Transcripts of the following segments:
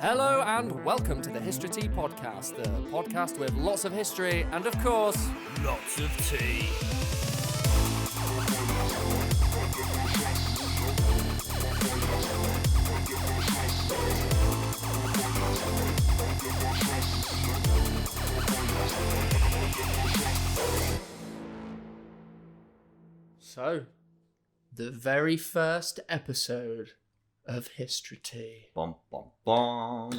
Hello and welcome to the Histro-Tea podcast, the podcast with lots of history and, of course, lots of tea. So, the very first episode of Histro-Tea. Bom, bom, bom.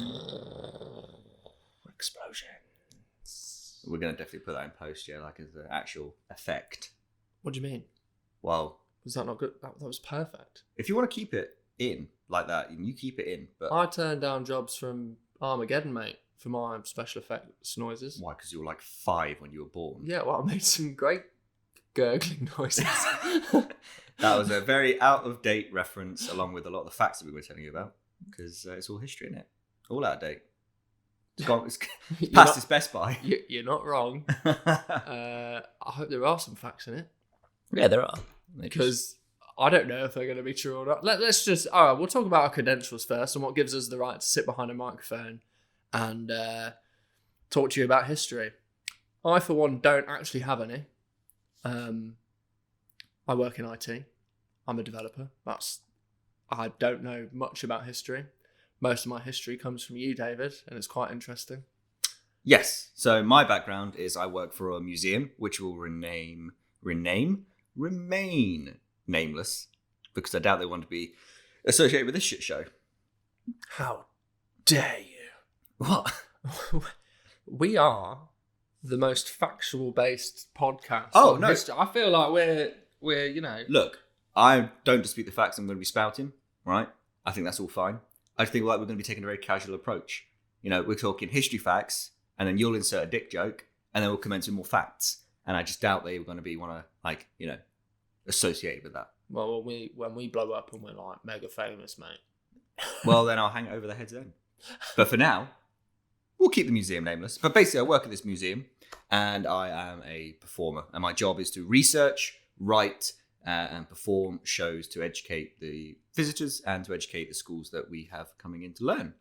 Explosions. We're going to definitely put that in post, yeah, like as an actual effect. What do you mean? Well, Was that not good? That was perfect. if you want to keep it in like that, you keep it in. But I turned down jobs from Armageddon, mate, for my special effects noises. why? Because you were like 5 when you were born. Yeah, well, I made some great gurgling noises. That was a very out-of-date reference, along with a lot of the facts that we were telling you about, because it's all history, isn't it? All out of date. It's gone. It's past its best by. You're not wrong. I hope there are some facts in it. Yeah, there are. Because I don't know if they're going to be true or not. Let's just... All right, we'll talk about our credentials first and what gives us the right to sit behind a microphone and talk to you about history. I, for one, don't actually have any. I work in IT. I'm a developer. I don't know much about history. Most of my history comes from you, David, and it's quite interesting. Yes. So my background is I work for a museum, which will remain nameless, because I doubt they want to be associated with this shit show. How dare you? What? We are the most factual-based podcast. Oh, on no. history. I feel like we're you know... Look, I don't dispute the facts I'm going to be spouting, right? I think that's all fine. I just think like we're going to be taking a very casual approach. You know, we're talking history facts, and then you'll insert a dick joke, and then we'll commence with more facts. And I just doubt they were going to associated with that. Well, when we blow up and we're like mega famous, mate. Well, then I'll hang it over their heads then. But for now, we'll keep the museum nameless. But basically, I work at this museum, and I am a performer. And my job is to research, write, and perform shows to educate the visitors and to educate the schools that we have coming in to learn.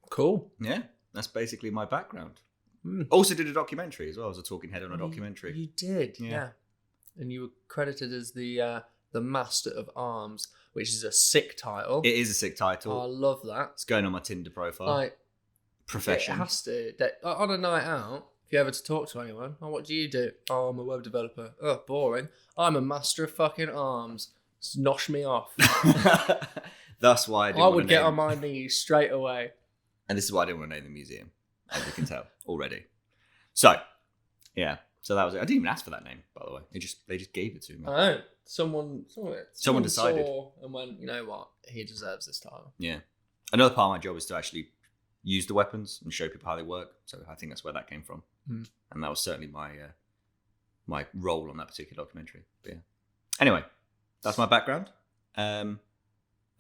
Cool. Yeah, that's basically my background. Mm. Also did a documentary as well. I was a talking head on a documentary. You did, Yeah. yeah. And you were credited as the Master of Arms, which is a sick title. It is a sick I title. love that. It's going on my Tinder profile. Like, Profession. it has to. On a night out, if you ever to talk to anyone, oh, what do you do? Oh, I'm a web developer. Oh, boring. I'm a Master of fucking Arms. Nosh me off. That's why I would get on my knees straight away. And this is why I didn't want to name the museum, as you can tell already. So, yeah. So that was it. I didn't even ask for that name, by the way. They just gave it to me. I know. Someone decided. saw and went, you know what? He deserves this title. Yeah. Another part of my job is to actually use the weapons and show people how they work. So I think that's where that came from. Mm. And that was certainly my role on that particular documentary. But yeah. Anyway, that's my background. And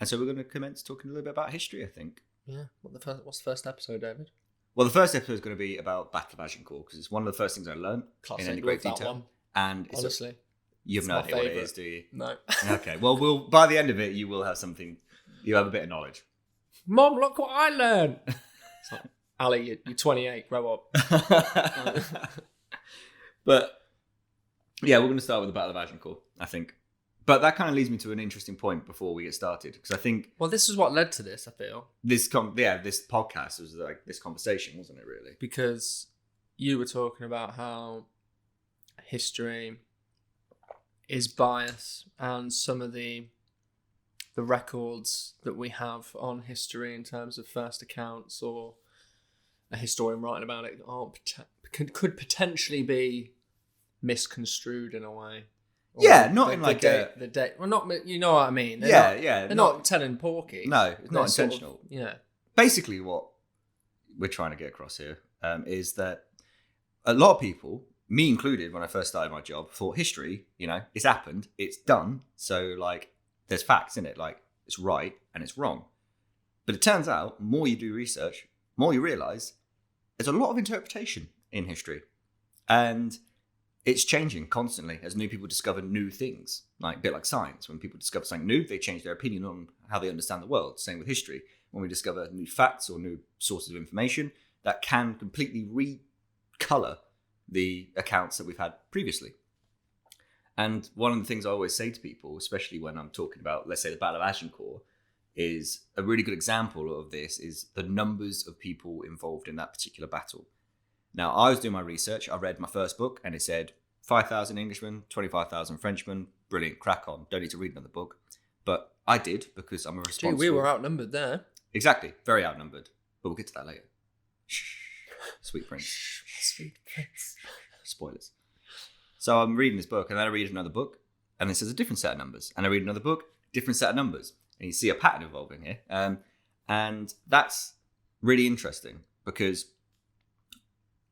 so we're going to commence talking a little bit about history, I think. Yeah. What's the first episode, David? Well, the first episode is going to be about Battle of Agincourt, because it's one of the first things I learned Classic. in any great Love that detail. one. And it's Honestly. you have it's no my idea what it favourite. is, do you? No. Okay. Well, by the end of it, you will have something. You have a bit of knowledge. Mom, look what I learned. It's like, Ali, you're 28. Grow up. But yeah, we're going to start with the Battle of Agincourt, I think. But that kind of leads me to an interesting point before we get started, because I think Well, this is what led to this, I feel. this podcast was like this conversation, wasn't it? Really? Because you were talking about how history is biased, and some of the records that we have on history in terms of first accounts or a historian writing about it could potentially be misconstrued in a way. Or Yeah, not in like the date. Well, not, you know what I mean. Yeah, They're not telling porky. No, it's not They're sort of- intentional. yeah. Basically, what we're trying to get across here is that a lot of people, me included, when I first started my job, thought history, it's happened, it's done. So, like, there's facts in it. Like, it's right and it's wrong. But it turns out, more you do research, more you realise there's a lot of interpretation in history. And it's changing constantly as new people discover new things, like a bit like science. When people discover something new, they change their opinion on how they understand the world. Same with history. When we discover new facts or new sources of information, that can completely recolor the accounts that we've had previously. And one of the things I always say to people, especially when I'm talking about, let's say, the Battle of Agincourt, is a really good example of this is the numbers of people involved in that particular battle. Now, I was doing my research. I read my first book and it said 5,000 Englishmen, 25,000 Frenchmen. Brilliant, crack on. Don't need to read another book. But I did because I'm a responsible... Gee, we were outnumbered there. Exactly, very outnumbered. But we'll get to that later. Shh. Sweet Prince. Sweet Prince. Spoilers. So I'm reading this book and then I read another book and this is a different set of numbers. And I read another book, different set of numbers. And you see a pattern evolving here. And that's really interesting because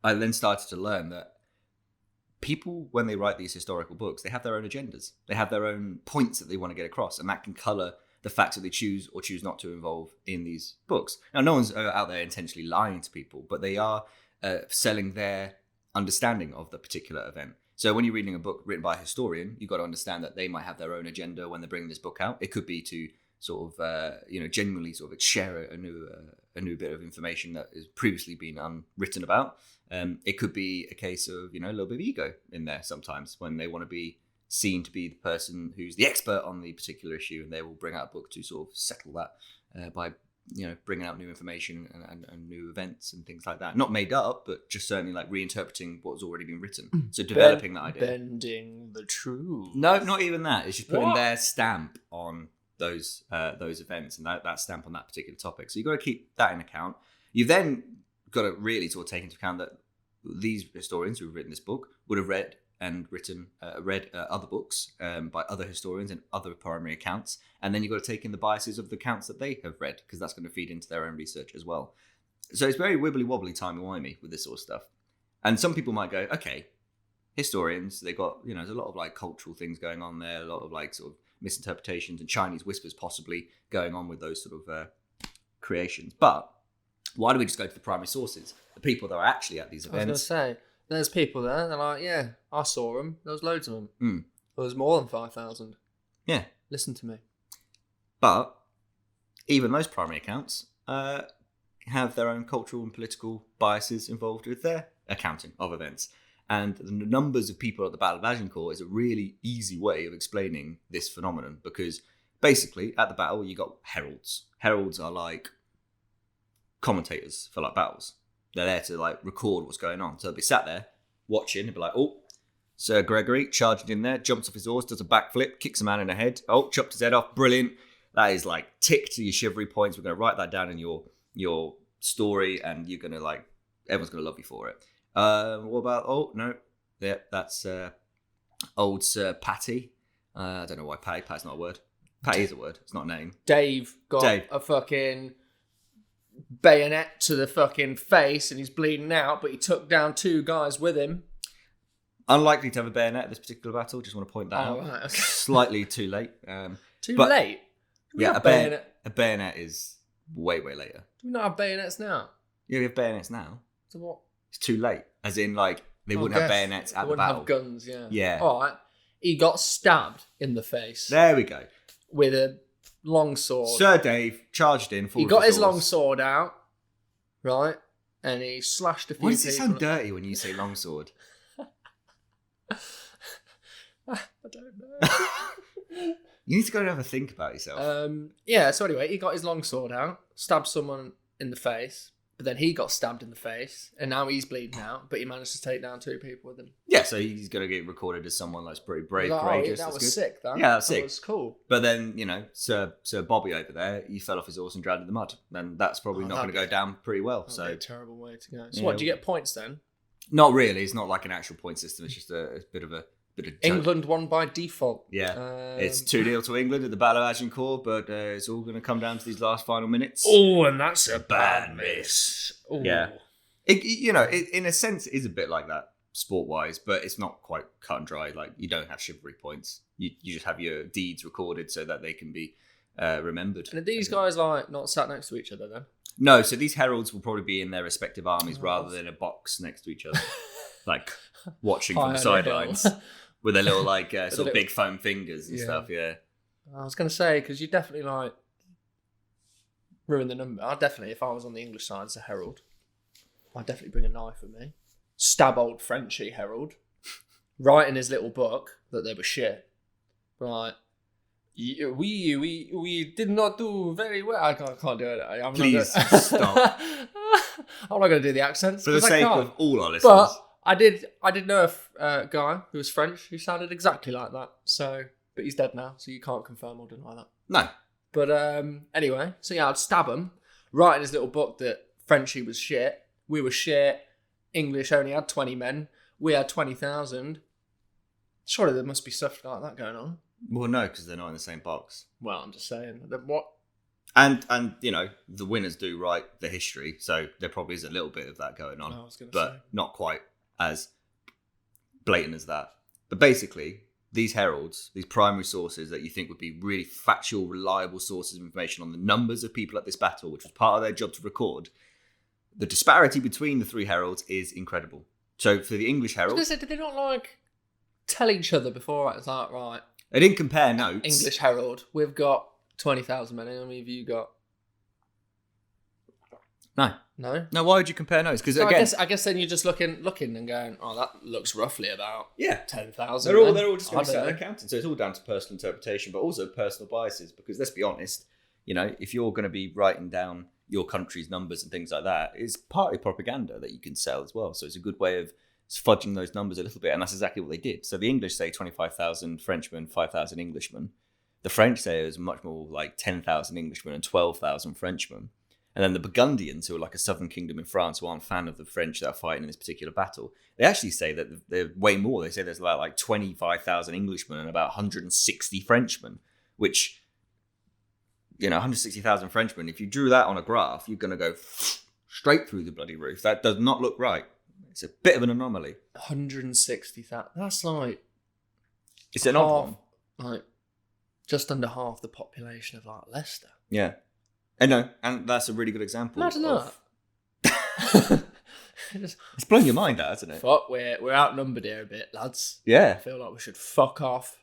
I then started to learn that people, when they write these historical books, they have their own agendas. They have their own points that they want to get across. And that can colour the facts that they choose or choose not to involve in these books. Now, no one's out there intentionally lying to people, but they are selling their understanding of the particular event. So when you're reading a book written by a historian, you've got to understand that they might have their own agenda when they're bringing this book out. It could be to sort of, genuinely sort of share a new bit of information that has previously been unwritten about. It could be a case of, a little bit of ego in there sometimes when they want to be seen to be the person who's the expert on the particular issue, and they will bring out a book to sort of settle that by bringing out new information and new events and things like that. Not made up, but just certainly like reinterpreting what's already been written. So developing that idea. Bending the truth. No, not even that. It's just putting their stamp on those events and that stamp on that particular topic. So you've got to keep that in account. You've then got to really sort of take into account that these historians who've written this book would have read other books by other historians and other primary accounts, and then you've got to take in the biases of the accounts that they have read, because that's going to feed into their own research as well. So it's very wibbly wobbly, timey-wimey with this sort of stuff. And some people might go, okay, historians, they got, there's a lot of like cultural things going on there, a lot of like sort of misinterpretations and Chinese whispers possibly going on with those sort of creations. But why do we just go to the primary sources, the people that are actually at these events? I was going to say, there's people there, they're like, yeah, I saw them. There was loads of them. There was more than 5,000. Yeah. Listen to me. But even those primary accounts have their own cultural and political biases involved with their accounting of events. And the numbers of people at the Battle of Agincourt is a really easy way of explaining this phenomenon, because basically at the battle you got heralds. Heralds are like commentators for like battles. They're there to like record what's going on. So they'll be sat there watching and be like, oh, Sir Gregory charged in there, jumps off his horse, does a backflip, kicks a man in the head. Oh, chopped his head off. Brilliant. That is like tick to your chivalry points. We're going to write that down in your story, and you're going to like, everyone's going to love you for it. What about, oh, no. Yeah, that's old Sir Patty. I don't know why Patty's not a word. Patty is a word. It's not a name. Dave got a fucking bayonet to the fucking face and he's bleeding out, but he took down 2 guys with him. Unlikely to have a bayonet at this particular battle. Just want to point that out. Right, okay. Slightly too late. Too late? Yeah, a bayonet is way, way later. Do we not have bayonets now? Yeah, we have bayonets now. So what? It's too late. As in, like, they wouldn't have bayonets at the battle. They wouldn't have guns, yeah. Yeah. All right. He got stabbed in the face. There we go. With a long sword. Sir Dave charged in. He got his long sword out, right? And he slashed a few people. Why does it sound dirty when you say long sword? I don't know. You need to go and have a think about yourself. Yeah, so anyway, he got his long sword out, stabbed someone in the face, but then he got stabbed in the face, and now he's bleeding out, but he managed to take down 2 people with him. Yeah, so he's going to get recorded as someone that's pretty brave, courageous. That was sick, that. Yeah, that's sick. That was cool. But then, Sir Bobby over there, he fell off his horse and drowned in the mud. Then that's probably not going to go down pretty well. That'd be a terrible way to go. So yeah. what, do you get points then? Not really. It's not like an actual point system. It's just a bit of England won by default. Yeah, it's 2-0 to England at the Battle of Agincourt, but it's all going to come down to these last final minutes. Oh, and that's a bad miss. Ooh. Yeah, it in a sense is a bit like that sport-wise, but it's not quite cut and dry. Like, you don't have chivalry points. You just have your deeds recorded so that they can be remembered. And are these guys like not sat next to each other then? No, so these heralds will probably be in their respective armies rather than a box next to each other. like watching High from on the a sidelines hill. with their little like sort little- of big foam fingers and Yeah. stuff. Yeah. I was going to say, because you definitely like ruin the number. I'd definitely, if I was on the English side as a herald, I'd definitely bring a knife with me. Stab old Frenchy herald. Write in his little book that they were shit. Right. We did not do very well. I can't do it. Please stop. I'm not going to do the accents. For the 'cause I sake can't. of all our listeners. But I did know a guy who was French who sounded exactly like that. So, but he's dead now, so you can't confirm or deny that. No. But anyway, so yeah, I'd stab him, write in his little book that Frenchie was shit, we were shit, English only had 20 men, we had 20,000. Surely there must be stuff like that going on. Well, no, because they're not in the same box. Well, I'm just saying. What? And you know, the winners do write the history, so there probably is a little bit of that going on. I was going to but say. not quite as blatant as that. But basically, these heralds, these primary sources that you think would be really factual, reliable sources of information on the numbers of people at this battle, which was part of their job to record, the disparity between the three heralds is incredible. So for the English I was herald, going to say, did they not like tell each other before? It's like, right, they didn't compare notes. English herald, we've got 20,000 men. How many have you got? No. No, why would you compare notes? Because So again, I guess then you're just looking and going, oh, that looks roughly about yeah, 10,000. they're all just I going to don't set know. an accountant. So it's all down to personal interpretation, but also personal biases. Because let's be honest, you know, if you're going to be writing down your country's numbers and things like that, it's partly propaganda that you can sell as well. So it's a good way of fudging those numbers a little bit, and that's exactly what they did. So the English say 25,000 Frenchmen, 5,000 Englishmen. The French say it was much more like 10,000 Englishmen and 12,000 Frenchmen. And then the Burgundians, who are like a southern kingdom in France, who aren't a fan of the French that are fighting in this particular battle, they actually say that they're way more. They say there's about like 25,000 Englishmen and about 160 Frenchmen, which, you know, 160,000 Frenchmen, if you drew that on a graph, you're going to go straight through the bloody roof. That does not look right. It's a bit of an anomaly. 160,000. That's like It's an odd one. like just under half the population of like Leicester. Yeah. And no, and that's a really good example. Imagine of, that. It's blown your mind out, hasn't it? Fuck, we're outnumbered here a bit, lads. I Yeah. feel like we should fuck off.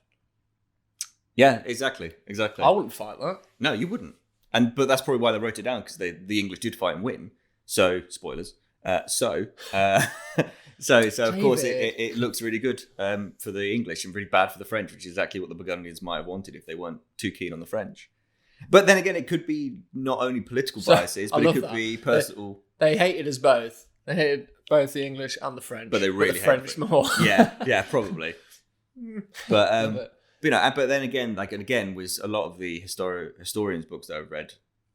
Yeah, exactly. I wouldn't fight that. No, you wouldn't. But that's probably why they wrote it down, because the English did fight and win. So, spoilers. So of course it looks really good for the English and really bad for the French, which is exactly what the Burgundians might have wanted if they weren't too keen on the French. But then again, it could be not only political biases, but it could be personal. They hated us both. They hated both the English and the French. But they really the French more. yeah, probably. But But you know, but then again, was a lot of the historians' books that I've read,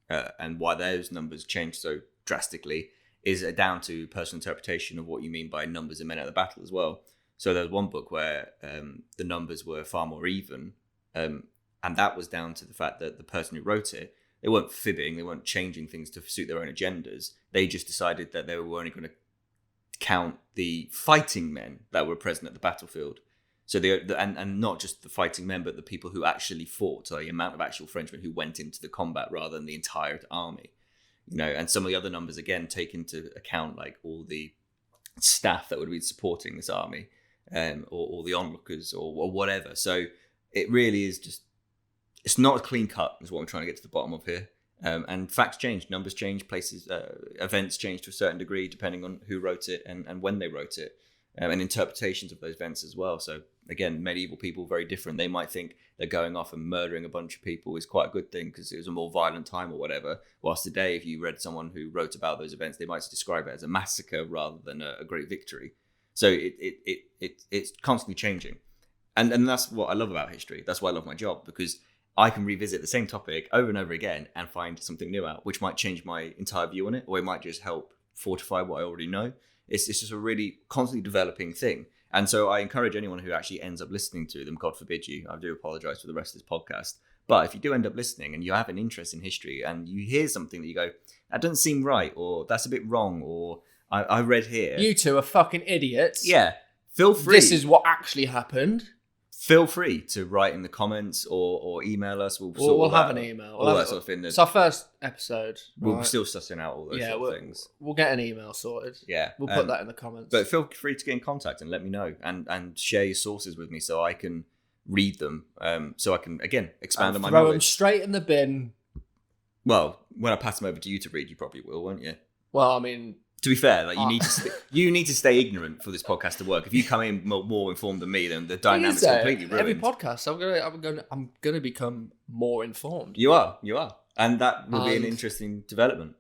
and why those numbers changed so drastically is down to personal interpretation of what you mean by numbers of men at the battle as well. So there's one book where the numbers were far more even, and that was down to the fact that the person who wrote it, they weren't fibbing, they weren't changing things to suit their own agendas. They just decided that they were only going to count the fighting men that were present at the battlefield. So and not just the fighting men, but the people who actually fought, so the amount of actual Frenchmen who went into the combat rather than the entire army. You know, and some of the other numbers again take into account like all the staff that would be supporting this army, or the onlookers or whatever. So it really is just, it's not a clean cut, is what I'm trying to get to the bottom of here. And facts change, numbers change, places, events change to a certain degree depending on who wrote it and when they wrote it, and interpretations of those events as well. So again, medieval people, very different. They might think that going off and murdering a bunch of people is quite a good thing because it was a more violent time or whatever. Whilst today, if you read someone who wrote about those events, they might describe it as a massacre rather than a great victory. So it's constantly changing. And that's what I love about history. That's why I love my job, because I can revisit the same topic over and over again and find something new out, which might change my entire view on it, or it might just help fortify what I already know. It's just a really constantly developing thing. And so I encourage anyone who actually ends up listening to them, God forbid you, I do apologize for the rest of this podcast, but if you do end up listening and you have an interest in history and you hear something that you go, that doesn't seem right, or that's a bit wrong, or I read here. you two are fucking idiots. Yeah, feel free. This is what actually happened. feel free to write in the comments or email us. We'll have an email. All that sort of thing. It's our first episode. We're right? still sussing out all those sort of things. We'll get an email sorted. Yeah. We'll put that in the comments. But feel free to get in contact and let me know and share your sources with me so I can read them. So I can, again, expand on my knowledge. Throw them straight in the bin. Well, when I pass them over to you to read, you probably will, won't you? Well, I mean... To be fair, like you need to stay ignorant for this podcast to work. If you come in more informed than me, then the dynamic's completely ruined. Every podcast, I'm gonna become more informed. You are, and that will be an interesting development.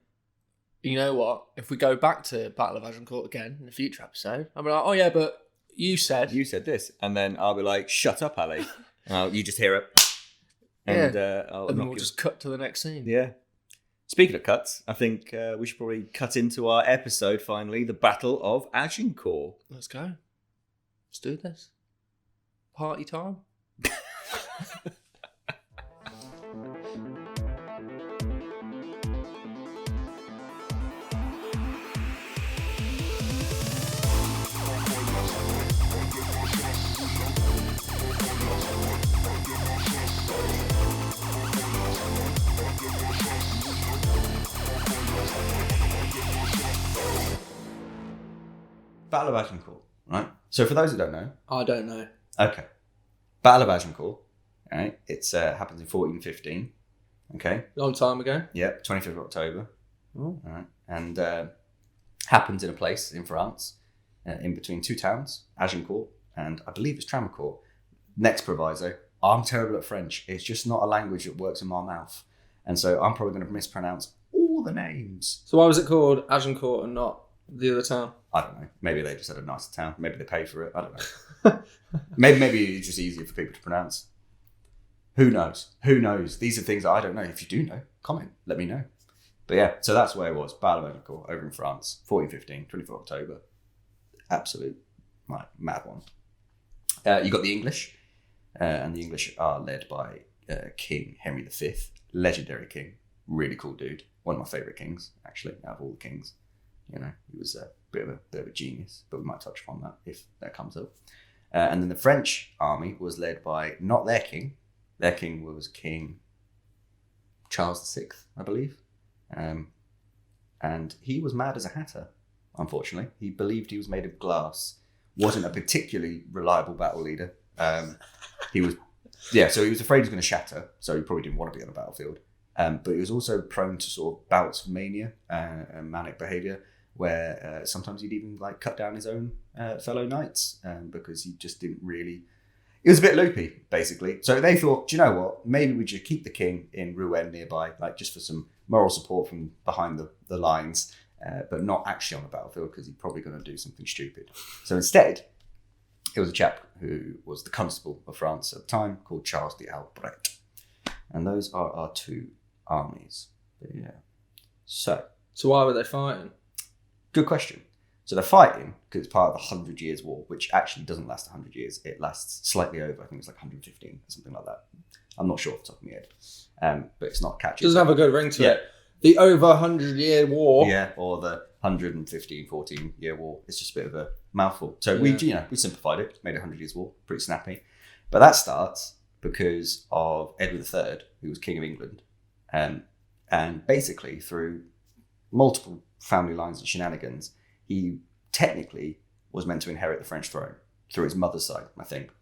You know what? If we go back to Battle of Agincourt again in a future episode, I'll be like, oh yeah, but you said this, and then I'll be like, shut up, Ali. You just hear it, and and then we'll just cut to the next scene. Yeah. Speaking of cuts, I think we should probably cut into our episode finally, the Battle of Agincourt. Let's go. Let's do this. Party time. Battle of Agincourt, right? So for those that don't know... I don't know. Okay. Battle of Agincourt, right? It's happens in 1415, okay? Long time ago. Yep, 25th of October. Oh. All right. And happens in a place in France, in between two towns, Agincourt, and I believe it's Tramecourt. Next proviso, I'm terrible at French. It's just not a language that works in my mouth. And so I'm probably going to mispronounce all the names. So why was it called Agincourt and not the other town? I don't know. Maybe they just had a nicer town. Maybe they paid for it. I don't know. maybe it's just easier for people to pronounce. Who knows? Who knows? These are things that I don't know. If you do know, comment. Let me know. But yeah, so that's where it was. Battle of Agincourt over in France, 1415, 24th October. Absolute, mad one. You got the English, and the English are led by King Henry V, legendary king, really cool dude. One of my favourite kings, actually, out of all the kings. You know, he was a bit of a genius, but we might touch upon that if that comes up. And then the French army was led by not their king. Their king was King Charles VI, I believe. And he was mad as a hatter, unfortunately. He believed he was made of glass. Wasn't a particularly reliable battle leader. He was afraid he was going to shatter, so he probably didn't want to be on a battlefield. But he was also prone to sort of bouts of mania and manic behaviour, where sometimes he'd even cut down his own fellow knights because he just didn't really... He was a bit loopy, basically. So they thought, do you know what? Maybe we should keep the king in Rouen nearby, just for some moral support from behind the lines, but not actually on the battlefield because he's probably going to do something stupid. So instead, it was a chap who was the constable of France at the time called Charles d'Albret. And those are our two armies. But yeah. So why were they fighting? Good question. So they're fighting because it's part of the 100 Years' War, which actually doesn't last 100 years. It lasts slightly over. I think it's 115 or something like that. I'm not sure off the top of my head. But it's not catchy. Doesn't have a good ring to it. The over 100-year war. Yeah, or the 14-year war. It's just a bit of a mouthful. So we simplified it, made it 100 Years' War. Pretty snappy. But that starts because of Edward III, who was King of England. And basically, through multiple family lines and shenanigans, he technically was meant to inherit the French throne through his mother's side, I think.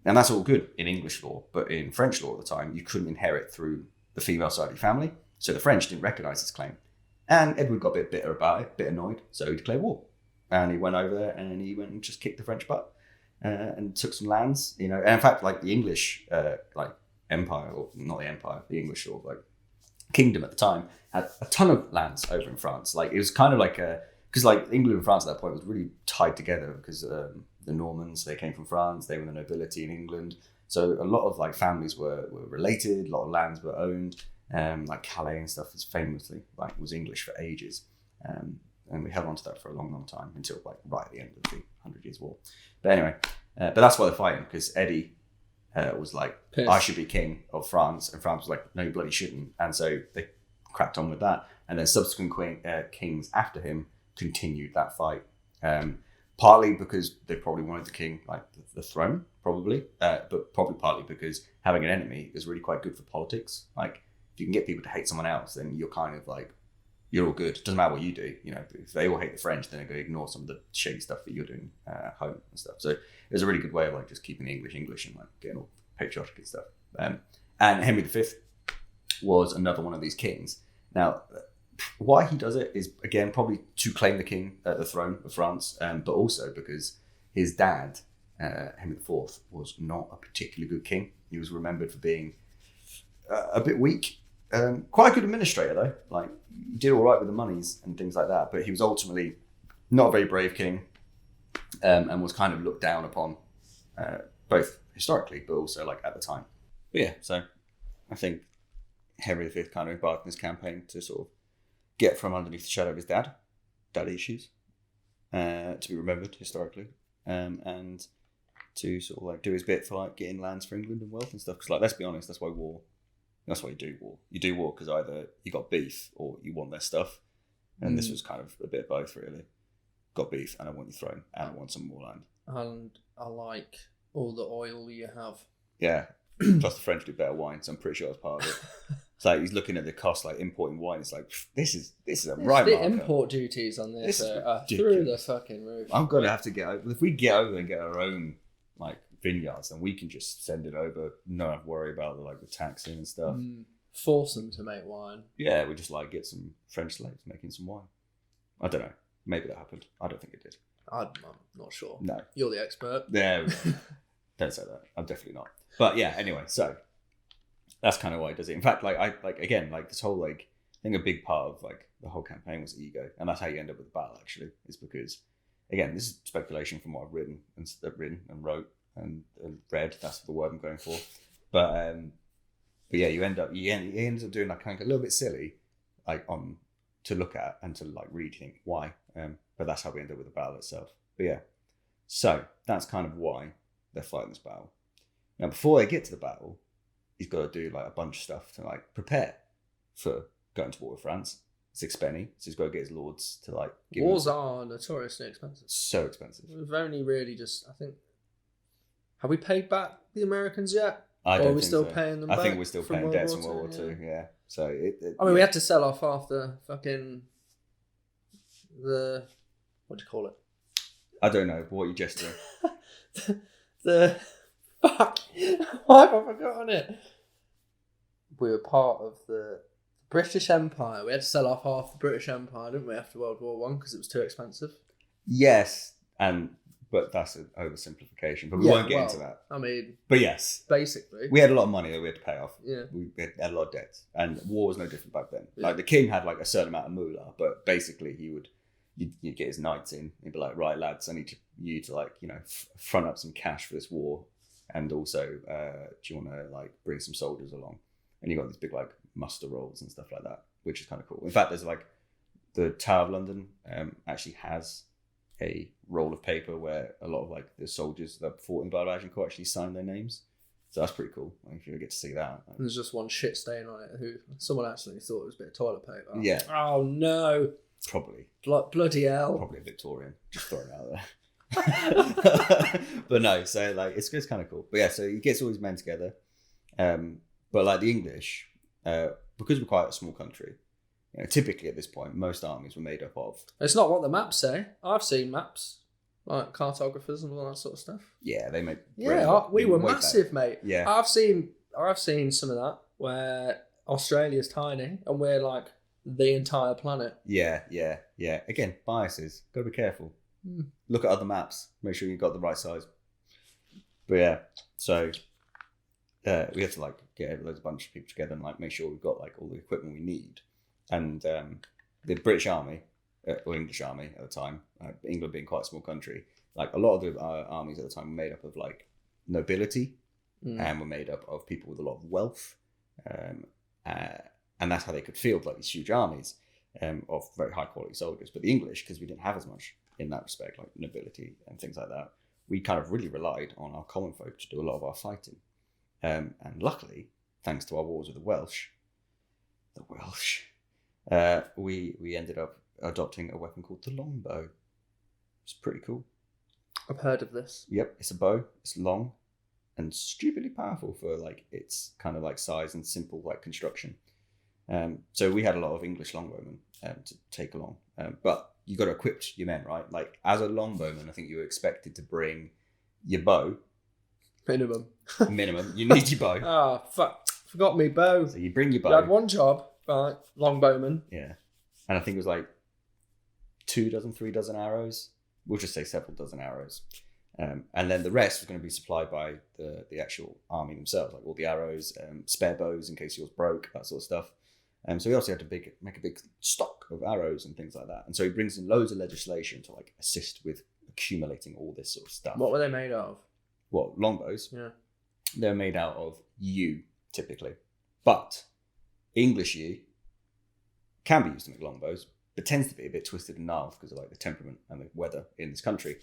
And that's all good in English law, but in French law at the time, you couldn't inherit through the female side of your family. So the French didn't recognise his claim. And Edward got a bit bitter about it, a bit annoyed, so he declared war. And he went over there and he went and just kicked the French butt and took some lands, And in fact, the English, empire, or not the empire, the English sort of kingdom at the time had a ton of lands over in France. It was kind of because England and France at that point was really tied together because the Normans, they came from France, they were the nobility in England. So a lot of families were related, a lot of lands were owned. Calais and stuff is famously was English for ages. And we held on to that for a long, long time until right at the end of the 100 Years' War. But anyway, but that's why they're fighting, because Eddie was pissed. I should be king of France, and France was no, you bloody shouldn't. And so they cracked on with that, and then subsequent kings after him continued that fight, partly because they probably wanted the king the throne, probably, but probably partly because having an enemy is really quite good for politics. Like, if you can get people to hate someone else, then you're kind of like, you're all good. It doesn't matter what you do. You know, if they all hate the French, then they're going to ignore some of the shady stuff that you're doing at home and stuff. So it was a really good way of like just keeping English and like getting all patriotic and stuff. And Henry V was another one of these kings. Now, why he does it is, again, probably to claim the king at the throne of France, but also because his dad, Henry IV, was not a particularly good king. He was remembered for being a bit weak. Quite a good administrator though, like he did all right with the monies and things like that, but he was ultimately not a very brave king, and was kind of looked down upon, both historically but also like at the time. But yeah, so I think Henry V kind of embarked on this campaign to sort of get from underneath the shadow of his daddy issues, to be remembered historically, and to sort of like do his bit for like getting lands for England and wealth and stuff. Because like, let's be honest, that's why you do war. You do war because either you got beef or you want their stuff. And this was kind of a bit of both, really. Got beef and I want you thrown and I want some more land. And I like all the oil you have. Yeah. Plus the French do better wine, so I'm pretty sure that's part of it. It's like he's looking at the cost, like importing wine. It's like, this is a right The marker. import duties on this are through the fucking roof. I'm going to have to get over. If we get over and get our own like vineyards, then we can just send it over, not have to worry about the taxing and stuff. Force them to make wine. Yeah, we just like get some French slaves making some wine. I don't know. Maybe that happened. I don't think it did. I'm not sure. No. You're the expert. Yeah. Don't say that. I'm definitely not. But yeah, anyway, so that's kind of why he does it. In fact, this whole I think a big part of the whole campaign was ego, and that's how you end up with the battle. Actually, is because again, this is speculation from what I've written and wrote and read. That's the word I'm going for. But yeah, he ends up doing kind of a little bit silly, to look at and to read. Think why, but that's how we end up with the battle itself. But yeah, so that's kind of why they're fighting this battle. Now, before they get to the battle, he's got to do a bunch of stuff to prepare for going to war with France. It's expensive, so he's got to get his lords to give wars are notoriously expensive. So expensive. We've only really have we paid back the Americans yet? I don't or are we think still so. paying them I back? think we're still paying debts from World World War II. Yeah. So we had to sell off half the fucking what do you call it? I don't know what you gesturing. the fuck. Why have I forgotten it? We were part of the British Empire. We had to sell off half the British Empire, didn't we, after World War One because it was too expensive? Yes, but that's an oversimplification. But we won't get into that. I mean, but yes, basically, we had a lot of money that we had to pay off. Yeah, we had a lot of debts, and war was no different back then. Yeah. The king had a certain amount of moolah, but basically you'd get his knights in. He'd be like, right, lads, I need you to front up some cash for this war, and also do you want to bring some soldiers along? And you got these big muster rolls and stuff like that, which is kind of cool. In fact, there's the Tower of London actually has a roll of paper where a lot of the soldiers that fought in Battle of Agincourt actually signed their names. So that's pretty cool. If you get to see that. There's just one shit stain on it who someone actually thought it was a bit of toilet paper. Yeah. Oh no. Probably. Bloody hell. Probably a Victorian. Just throwing it out there. But no, so it's kind of cool. But yeah, so he gets all his men together. But the English, because we're quite a small country, typically at this point, most armies were made up of. It's not what the maps say. I've seen maps, cartographers and all that sort of stuff. Yeah, they made. Yeah, we were massive, mate. Yeah, I've seen some of that where Australia's tiny and we're the entire planet. Yeah. Again, biases. Got to be careful. Look at other maps. Make sure you've got the right size. But yeah, so we have to get a bunch of people together and make sure we've got all the equipment we need. And the British Army, or English Army at the time, England being quite a small country, a lot of the armies at the time were made up of nobility, and were made up of people with a lot of wealth, and that's how they could field these huge armies of very high quality soldiers. But the English, because we didn't have as much in that respect, nobility and things like that, we kind of really relied on our common folk to do a lot of our fighting. And luckily, thanks to our wars with the Welsh, we ended up adopting a weapon called the longbow. It's pretty cool. I've heard of this. Yep, it's a bow. It's long. and stupidly powerful for like its kind of like size and simple like construction. So we had a lot of English longbowmen to take along, but you got to equip your men, right? Like as a longbowman, I think you were expected to bring your bow. Minimum. You need your bow. Oh, fuck. Forgot me bow. So you bring your bow. You had one job, right? Longbowman. Yeah. And I think it was like 2 dozen, 3 dozen arrows. We'll just say several dozen arrows. And then the rest was going to be supplied by the actual army themselves, like all the arrows, spare bows in case yours broke, that sort of stuff. So he also had to make a big stock of arrows and things like that. And so he brings in loads of legislation to like assist with accumulating all this sort of stuff. What were they made of? What, longbows? Yeah. They're made out of yew, typically. But English yew can be used to make longbows, but tends to be a bit twisted and gnarled because of like the temperament and the weather in this country.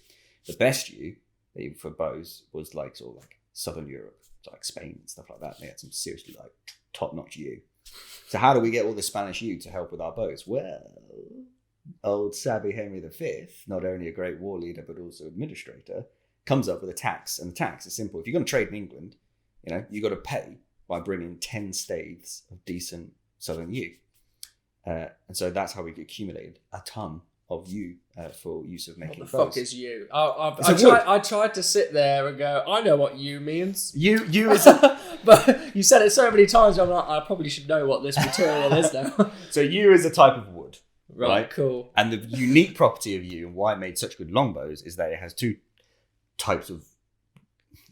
The best yew for bows was like sort of like Southern Europe, so like Spain and stuff like that. And they had some seriously like top-notch yew. So how do we get all the Spanish yew to help with our bows? Well, old savvy Henry V, not only a great war leader but also administrator, comes up with a tax. And the tax is simple. If you're going to trade in England, you got to pay by bringing 10 staves of decent Southern yew. And so that's how we accumulated a ton of yew for use of making bows. What the fuck is yew? I tried to sit there and go, I know what yew means. Yew is... But you said it so many times, I'm like, I probably should know what this material is now. So yew is a type of wood. Right? Cool. And the unique property of yew and why it made such good longbows is that it has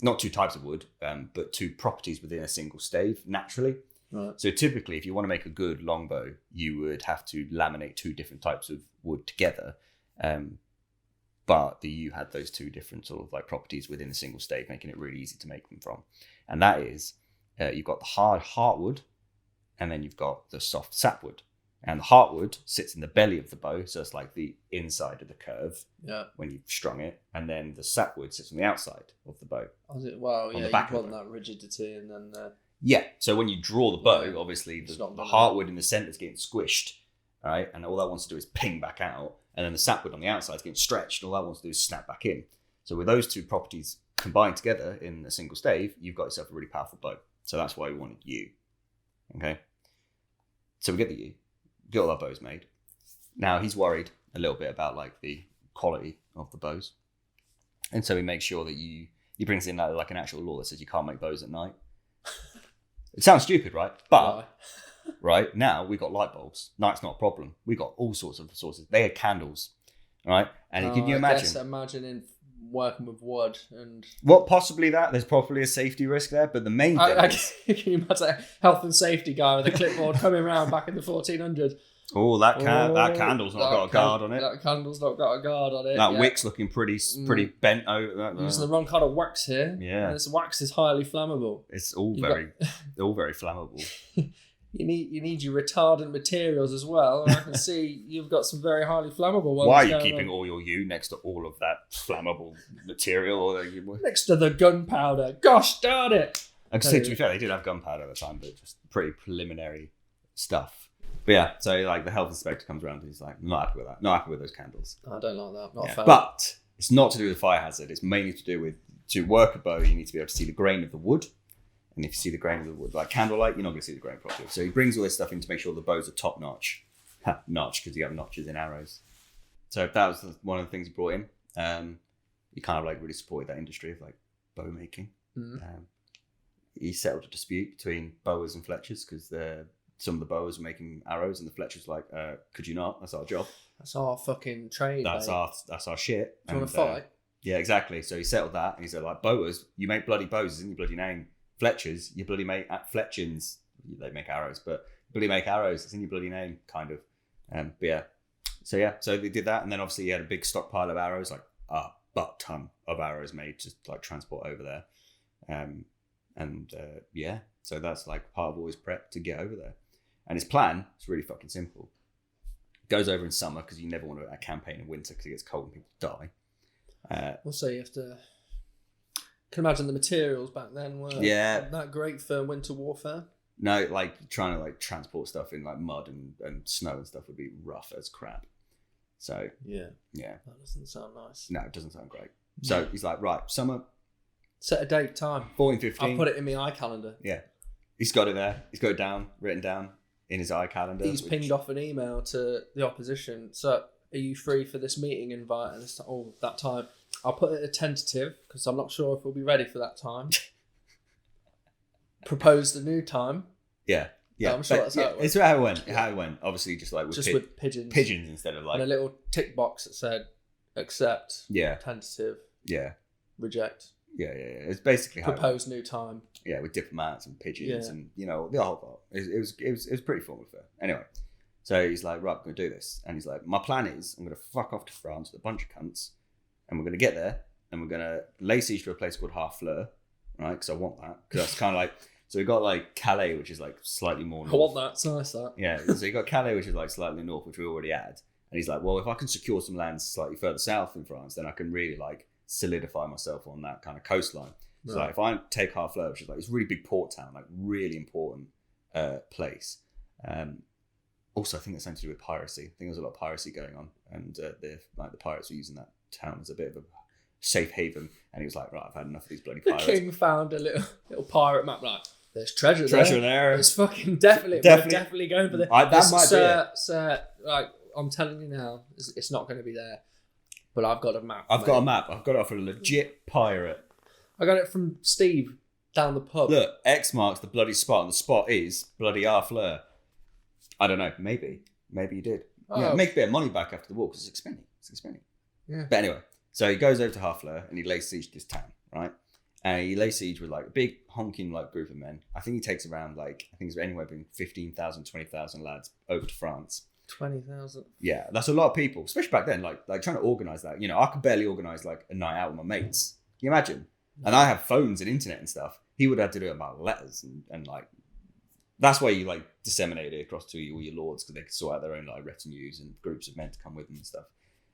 not two types of wood, but 2 properties within a single stave naturally. Right. So typically, if you want to make a good longbow, you would have to laminate 2 different types of wood together. But the yew had those 2 different sort of like properties within a single stave, making it really easy to make them from. And that is, you've got the hard heartwood, and then you've got the soft sapwood. And the heartwood sits in the belly of the bow, so it's like the inside of the curve when you've strung it. And then the sapwood sits on the outside of the bow. Well, yeah, you want that rigidity and then... Yeah, so when you draw the bow, obviously the heartwood in the centre is getting squished, right? And all that wants to do is ping back out. And then the sapwood on the outside is getting stretched, and all that wants to do is snap back in. So with those 2 properties combined together in a single stave, you've got yourself a really powerful bow. So that's why we wanted yew. Okay? So we get the yew. Get all our bows made. Now he's worried a little bit about like the quality of the bows, and so he makes sure that he brings in like an actual law that says you can't make bows at night. It sounds stupid, right? But right now we got light bulbs. Night's not a problem. We got all sorts of sources. They had candles, right? And can you imagine? Imagining working with wood and what possibly that there's probably a safety risk there, but the main thing is, can you imagine a health and safety guy with a clipboard coming around back in the 1400s? That candle's not got a guard on it. That candle's not got a guard on it. That wick's looking pretty bent over. Using the wrong kind of wax here. Yeah, and this wax is highly flammable. It's all very flammable. You need your retardant materials as well. And I can see you've got some very highly flammable ones. Why are you keeping all your yew next to all of that flammable material? Next to the gunpowder. Gosh darn it! I can say, to be fair, they did have gunpowder at the time, but just pretty preliminary stuff. But yeah, so like the health inspector comes around and he's like, not happy with that. Not happy with those candles. I don't like that. Not a fan. But it's not to do with fire hazard. It's mainly to do with, to work a bow, you need to be able to see the grain of the wood. And if you see the grain of the wood, like candlelight, you're not going to see the grain properly. So he brings all this stuff in to make sure the bows are top notch. Notch, because you have notches in arrows. So that was one of the things he brought in. He kind of like really supported that industry of like bow making. He settled a dispute between bowers and fletchers because some of the bowers were making arrows and the fletchers were like, could you not? That's our job. That's our fucking trade. That's our shit. Do you want to fight? Yeah, exactly. So he settled that and he said, like, bowers, you make bloody bows, isn't your bloody name? Fletchers, you bloody make fletchings. They make arrows, but you bloody make arrows. It's in your bloody name, kind of. But yeah. So they did that, and then obviously he had a big stockpile of arrows, like a butt ton of arrows made to like transport over there. So that's like part of all his prep to get over there. And his plan is really fucking simple. Goes over in summer because you never want a campaign in winter because it gets cold and people die. Also, you have to. Can imagine the materials back then were that great for winter warfare. No, like trying to like transport stuff in like mud and snow and stuff would be rough as crap. So yeah, that doesn't sound nice. No, it doesn't sound great. So he's like, right, summer, Set a date, time. 14:15. I'll put it in my iCalendar. Yeah. He's got it there. He's got it written down in his iCalendar. He's pinged off an email to the opposition. So, are you free for this meeting invite? And it's that time. I'll put it a tentative because I'm not sure if we'll be ready for that time. Proposed a new time. Yeah. Yeah. I'm sure that's how it went. It's how it went. How it went. Obviously, just like with pigeons. Pigeons instead of like. And a little tick box that said accept. Yeah. Tentative. Yeah. Reject. Yeah. It's basically how proposed new time. Yeah, with diplomats and pigeons and the whole lot. It was pretty formal fair. Anyway, so he's like, right, I'm gonna do this, and he's like, my plan is I'm gonna fuck off to France with a bunch of cunts, and we're gonna get there and we're gonna lay siege to a place called Harfleur, right? Because I want that. Because that's kind of like so we got like Calais, which is like slightly more north. I want that. It's nice that. Yeah, so you got Calais, which is like slightly north, which we already had, and he's like, well, if I can secure some lands slightly further south in France, then I can really like solidify myself on that kind of coastline. So like, if I take Harfleur, which is like this really big port town, like really important place. Also, I think it's something to do with piracy. I think there was a lot of piracy going on, and the pirates were using that town as a bit of a safe haven. And he was like, right, I've had enough of these bloody pirates. The king found a little pirate map. Like, there's treasure there. It's fucking definitely. We're definitely going for the. That might be it. Sir, like I'm telling you now, it's not going to be there. But I've got a map. I've got a map. I've got it off a legit pirate. I got it from Steve down the pub. Look, X marks the bloody spot, and the spot is bloody Harfleur. I don't know. Maybe you did. Oh. Yeah, make a bit of money back after the war because it's expensive. Yeah. But anyway, so he goes over to Harfleur and he lays siege to this town, right? And he lays siege with like a big honking like group of men. I think he takes around it's anywhere between 15,000, 20,000 lads over to France. 20,000. Yeah, that's a lot of people, especially back then. Like trying to organise that. You know, I could barely organise like a night out with my mates. Can you imagine? And I have phones and internet and stuff. He would have to do it about letters and like that's why you like disseminate it across to all your lords because they could sort out their own like retinues and groups of men to come with them and stuff.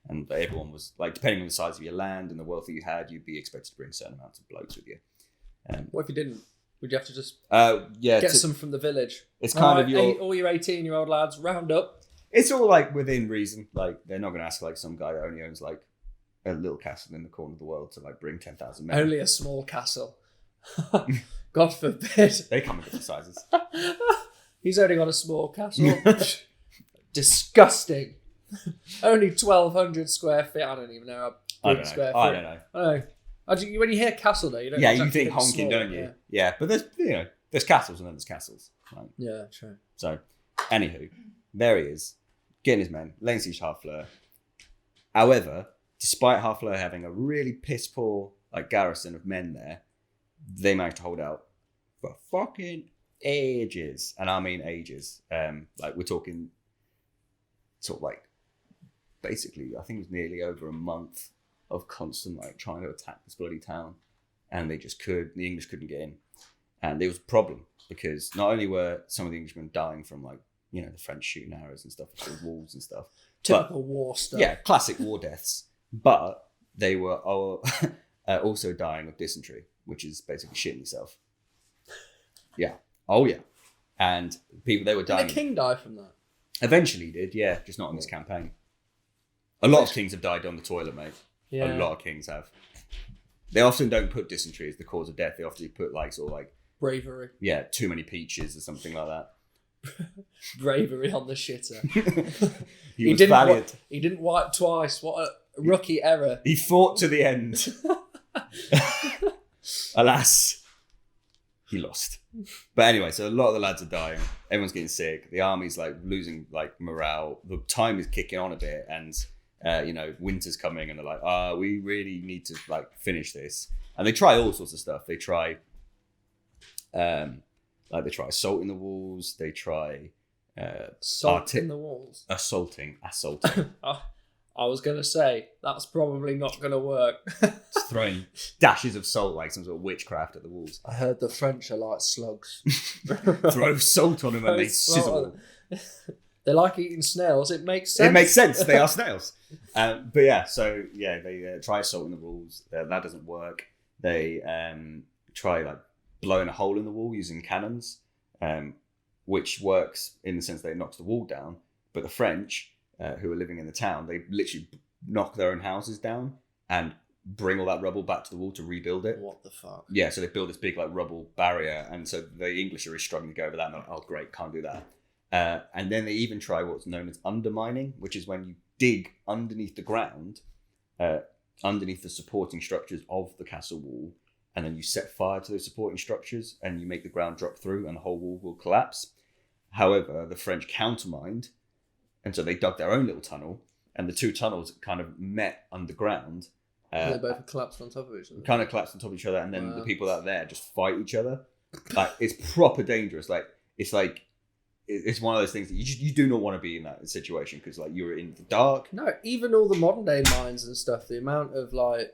And everyone was like, depending on the size of your land and the wealth that you had, you'd be expected to bring certain amounts of blokes with you. What if you didn't? Would you have to just get some from the village? It's kind of all your 18-year-old lads round up. It's all like within reason. Like they're not going to ask like some guy that only owns like a little castle in the corner of the world to like bring 10,000 men. Only a small castle. God forbid. They come in different sizes. He's only got a small castle. Disgusting. Only 1,200 square feet. I don't even know. I don't know. When you hear castle though, you don't. Yeah, you think honking, small, don't you? Yeah, but there's castles and then there's castles. Right? Yeah, true. So, anywho, there he is, getting his men, laying siege to Harfleur. However, despite Harfleur having a really piss poor like garrison of men there, they managed to hold out for fucking ages, and I mean ages. Like we're talking, sort of like, basically, I think it was nearly over a month of constant like trying to attack this bloody town, and the English couldn't get in, and there was a problem because not only were some of the Englishmen dying from like the French shooting arrows and stuff through the walls and stuff, typical war stuff. Yeah, classic war deaths. But they were also dying of dysentery, which is basically shitting yourself. Yeah. Oh, yeah. And people, they were dying. Did the king die from that? Eventually he did, yeah. Just not on this campaign. A lot of kings have died on the toilet, mate. Yeah. A lot of kings have. They often don't put dysentery as the cause of death. They often put like sort of like... bravery. Yeah, too many peaches or something like that. Bravery on the shitter. He was valiant. He didn't wipe twice. What a rookie error. He fought to the end. Alas, he lost. But anyway, so a lot of the lads are dying. Everyone's getting sick. The army's like losing like morale. The time is kicking on a bit, and winter's coming, and they're like, we really need to like finish this. And they try all sorts of stuff. They try, they try assaulting the walls. They try assaulting the walls. Assaulting. I was going to say, that's probably not going to work. Just throwing dashes of salt like some sort of witchcraft at the walls. I heard the French are like slugs. Throw salt on them and they sizzle. They like eating snails. It makes sense. It makes sense. They are snails. But yeah, so yeah, they try assaulting the walls. That doesn't work. They try like blowing a hole in the wall using cannons, which works in the sense that it knocks the wall down. But the French... who are living in the town, they literally knock their own houses down and bring all that rubble back to the wall to rebuild it. What the fuck? Yeah, so they build this big like rubble barrier, and so the English are really struggling to go over that. And they're like, oh great, can't do that. And then they even try what's known as undermining, which is when you dig underneath the ground, underneath the supporting structures of the castle wall, and then you set fire to those supporting structures, and you make the ground drop through, and the whole wall will collapse. However, the French countermined, and so they dug their own little tunnel, and the two tunnels kind of met underground. They both collapsed on top of each other. Kind of collapsed on top of each other, and then the people out there just fight each other. Like, it's proper dangerous. It's one of those things that you do not want to be in that situation, because like you're in the dark. No, even all the modern day mines and stuff, the amount of like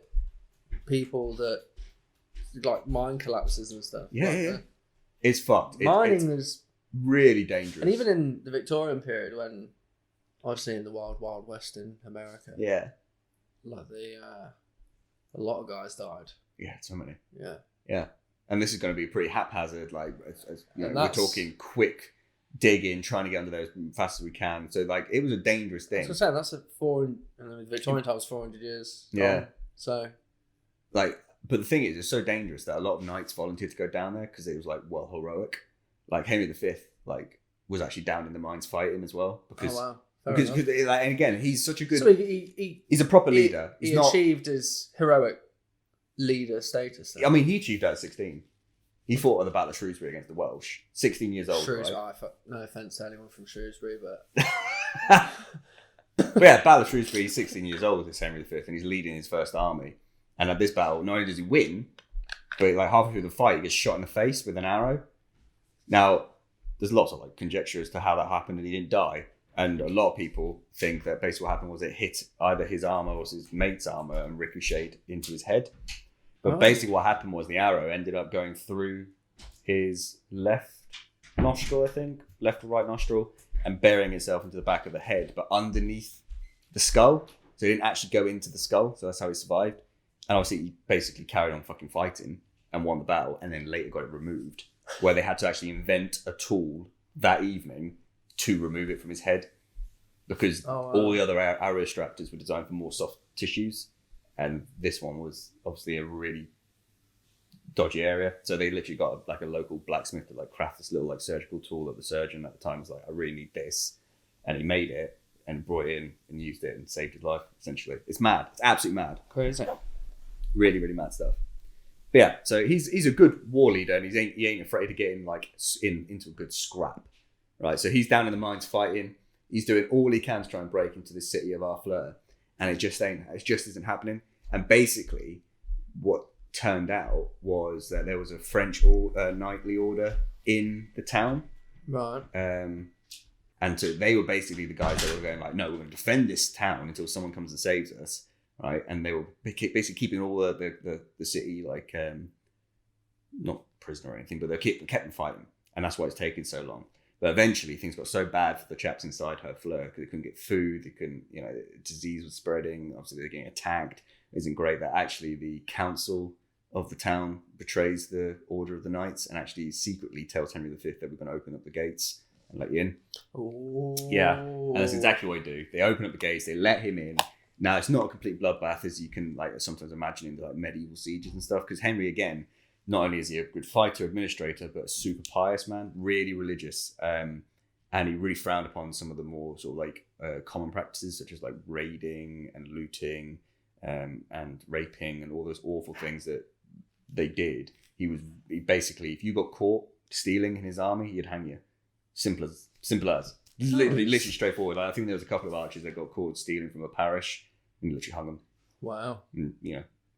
people that like mine collapses and stuff. Yeah. It's fucked. Mining is really dangerous. And even in the Victorian period, when obviously in the Wild West in America. Yeah. Like a lot of guys died. Yeah, so many. Yeah. And this is going to be pretty haphazard. Like, we're talking quick digging, trying to get under there as fast as we can. So, like, it was a dangerous thing. That's what I'm saying. That's Victorian time was 400 years. Yeah. So, like, but the thing is, it's so dangerous that a lot of knights volunteered to go down there because it was like heroic. Like Henry V, like, was actually down in the mines fighting as well because. Oh, wow. Because like, and again, he's such a good. So he's a proper leader. He achieved his heroic leader status. Then. I mean, he achieved that at 16. He fought at the Battle of Shrewsbury against the Welsh. 16 years old. Right? No offense to anyone from Shrewsbury, but. But yeah, Battle of Shrewsbury. He's 16 years old. This Henry V, and he's leading his first army. And at this battle, not only does he win, but like halfway through the fight, he gets shot in the face with an arrow. Now, there's lots of like conjecture as to how that happened, and he didn't die. And a lot of people think that basically what happened was it hit either his armor or his mate's armor and ricocheted into his head. But basically what happened was the arrow ended up going through his left nostril, I think, left or right nostril, and burying itself into the back of the head, but underneath the skull. So it didn't actually go into the skull. So that's how he survived. And obviously he basically carried on fucking fighting and won the battle, and then later got it removed, where they had to actually invent a tool that evening to remove it from his head, because all the other arrow straptors were designed for more soft tissues, and this one was obviously a really dodgy area. So they literally got like a local blacksmith to like craft this little like surgical tool that the surgeon at the time was like, I really need this, and he made it and brought it in and used it and saved his life. Essentially, it's mad. It's absolutely mad. Crazy. Really, really mad stuff. But yeah, so he's a good war leader, and he ain't afraid to get into a good scrap. Right, so he's down in the mines fighting. He's doing all he can to try and break into the city of Harfleur, and it just isn't happening. And basically, what turned out was that there was a French knightly order in the town, right? And so they were basically the guys that were going like, no, we're going to defend this town until someone comes and saves us, right? And they were basically keeping all the city like not prisoner or anything, but they kept them fighting, and that's why it's taking so long. But eventually things got so bad for the chaps inside Harfleur because they couldn't get food, they couldn't, disease was spreading, obviously they're getting attacked. It isn't great that actually the council of the town betrays the order of the knights and actually secretly tells Henry V that we're going to open up the gates and let you in. Ooh. Yeah, and that's exactly what they do. They open up the gates, they let him in. Now, it's not a complete bloodbath as you can like sometimes imagine in the like medieval sieges and stuff, because Henry, again, not only is he a good fighter, administrator, but a super pious man, really religious. And he really frowned upon some of the more sort of like common practices, such as like raiding and looting and raping and all those awful things that they did. He basically, if you got caught stealing in his army, he'd hang you. Simple as. Literally straightforward. Like, I think there was a couple of archers that got caught stealing from a parish and literally hung them. Wow.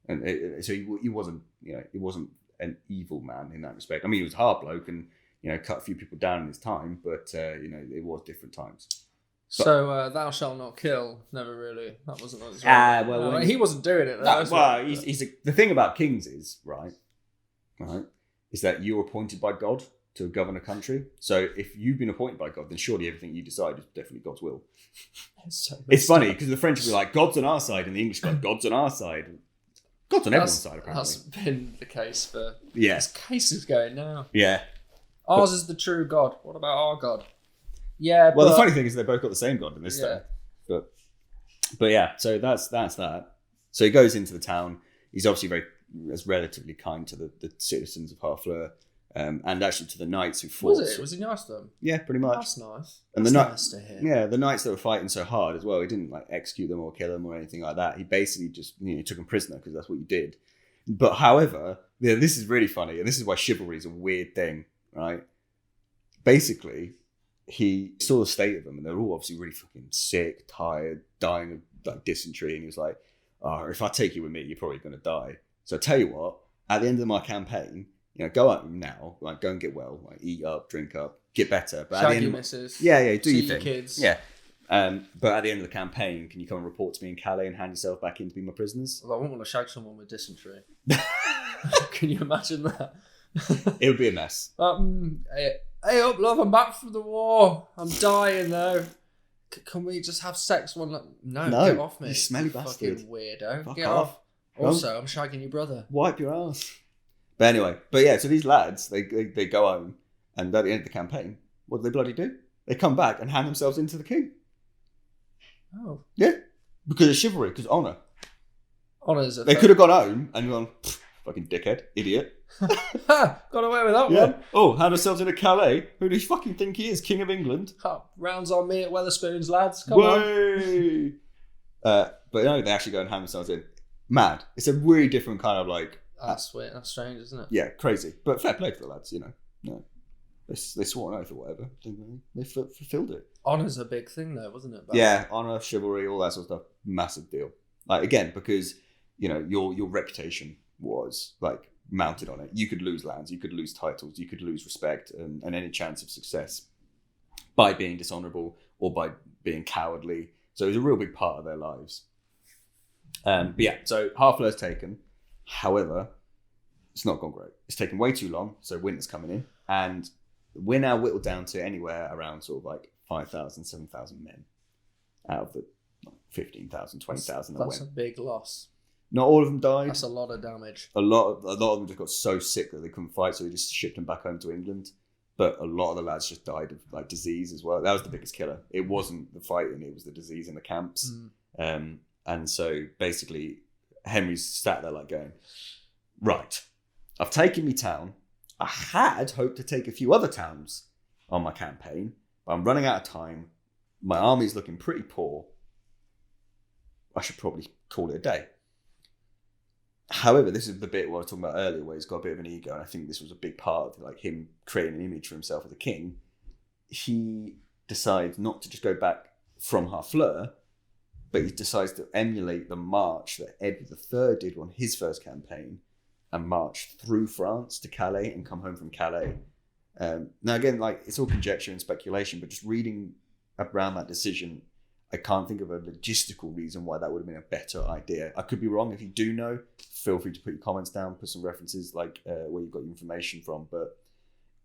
And, so he wasn't an evil man in that respect. I mean, he was a hard bloke and, cut a few people down in his time, but, it was different times. But, so, thou shalt not kill, never really, that wasn't what it was. He wasn't doing it. The thing about kings is, right, is that you're appointed by God to govern a country. So if you've been appointed by God, then surely everything you decide is definitely God's will. It's funny, because the French will be like, God's on our side, and the English go, God's on our side. God's on everyone's side, apparently. That's been the case for... Yeah. This case is going now. Yeah. Ours is the true God. What about our God? Yeah, well, the funny thing is they both got the same God in this time. But yeah, so that's that. So he goes into the town. He's obviously relatively kind to the citizens of Harfleur, and actually to the knights who fought. Was he nice to them? Yeah, pretty much. That's nice. And That's the nice to hear. Yeah, the knights that were fighting so hard as well, he didn't like execute them or kill them or anything like that. He basically just took them prisoner because that's what you did. But however, this is really funny, and this is why chivalry is a weird thing, right? Basically, he saw the state of them, and they're all obviously really fucking sick, tired, dying of like dysentery, and he was like, "Oh, if I take you with me, you're probably going to die. So I tell you what, at the end of my campaign, go out now, like go and get well, like eat up, drink up, get better. But at the end missus. Yeah, do see your thing. Kids. Yeah. But at the end of the campaign, can you come and report to me in Calais and hand yourself back in to be my prisoners?" Well, I wouldn't want to shag someone with dysentery. Can you imagine that? It would be a mess. Hey up, love, I'm back from the war. I'm dying though. Can we just have sex one night? No, get off me. You smelly bastard. Fucking weirdo. Fuck get off. Also, I'm shagging your brother. Wipe your ass. But anyway, so these lads, they go home, and at the end of the campaign, what do they bloody do? They come back and hand themselves into the king. Oh. Yeah. Because of chivalry, because honour. Honour's a They could have gone home and gone, fucking dickhead, idiot. Got away with that one. Oh, hand ourselves into Calais. Who do you fucking think he is? King of England? Rounds on me at Wetherspoons, lads. Come on. But no, they actually go and hand themselves in. Mad. It's a really different kind of like... That's weird. That's strange, isn't it? Yeah, crazy. But fair play to the lads, No. They swore an oath or whatever. They fulfilled it. Honour's a big thing though, wasn't it? Yeah, honour, chivalry, all that sort of stuff. Massive deal. Like, again, because, your reputation was like mounted on it. You could lose lands, you could lose titles, you could lose respect and any chance of success by being dishonourable or by being cowardly. So it was a real big part of their lives. But yeah, so Harfleur's taken. However, it's not gone great. It's taken way too long, so winter's coming in. And we're now whittled down to anywhere around sort of like 5,000, 7,000 men out of the 15,000, 20,000 that That's went. a big loss. Not all of them died. That's a lot of damage. A lot of them just got so sick that they couldn't fight, so we just shipped them back home to England. But a lot of the lads just died of like disease as well. That was the biggest killer. It wasn't the fighting; it was the disease in the camps. And so basically, Henry's sat there like going, "Right, I've taken me town. I had hoped to take a few other towns on my campaign, but I'm running out of time. My army's looking pretty poor. I should probably call it a day." However, this is the bit where I was talking about earlier, where he's got a bit of an ego, and I think this was a big part of like him creating an image for himself as a king. He decides not to just go back from Harfleur, but he decides to emulate the march that Edward III did on his first campaign, and march through France to Calais and come home from Calais. Now again, like it's all conjecture and speculation, but just reading around that decision, I can't think of a logistical reason why that would have been a better idea. I could be wrong. If you do know, feel free to put your comments down, put some references like where you've got your information from. But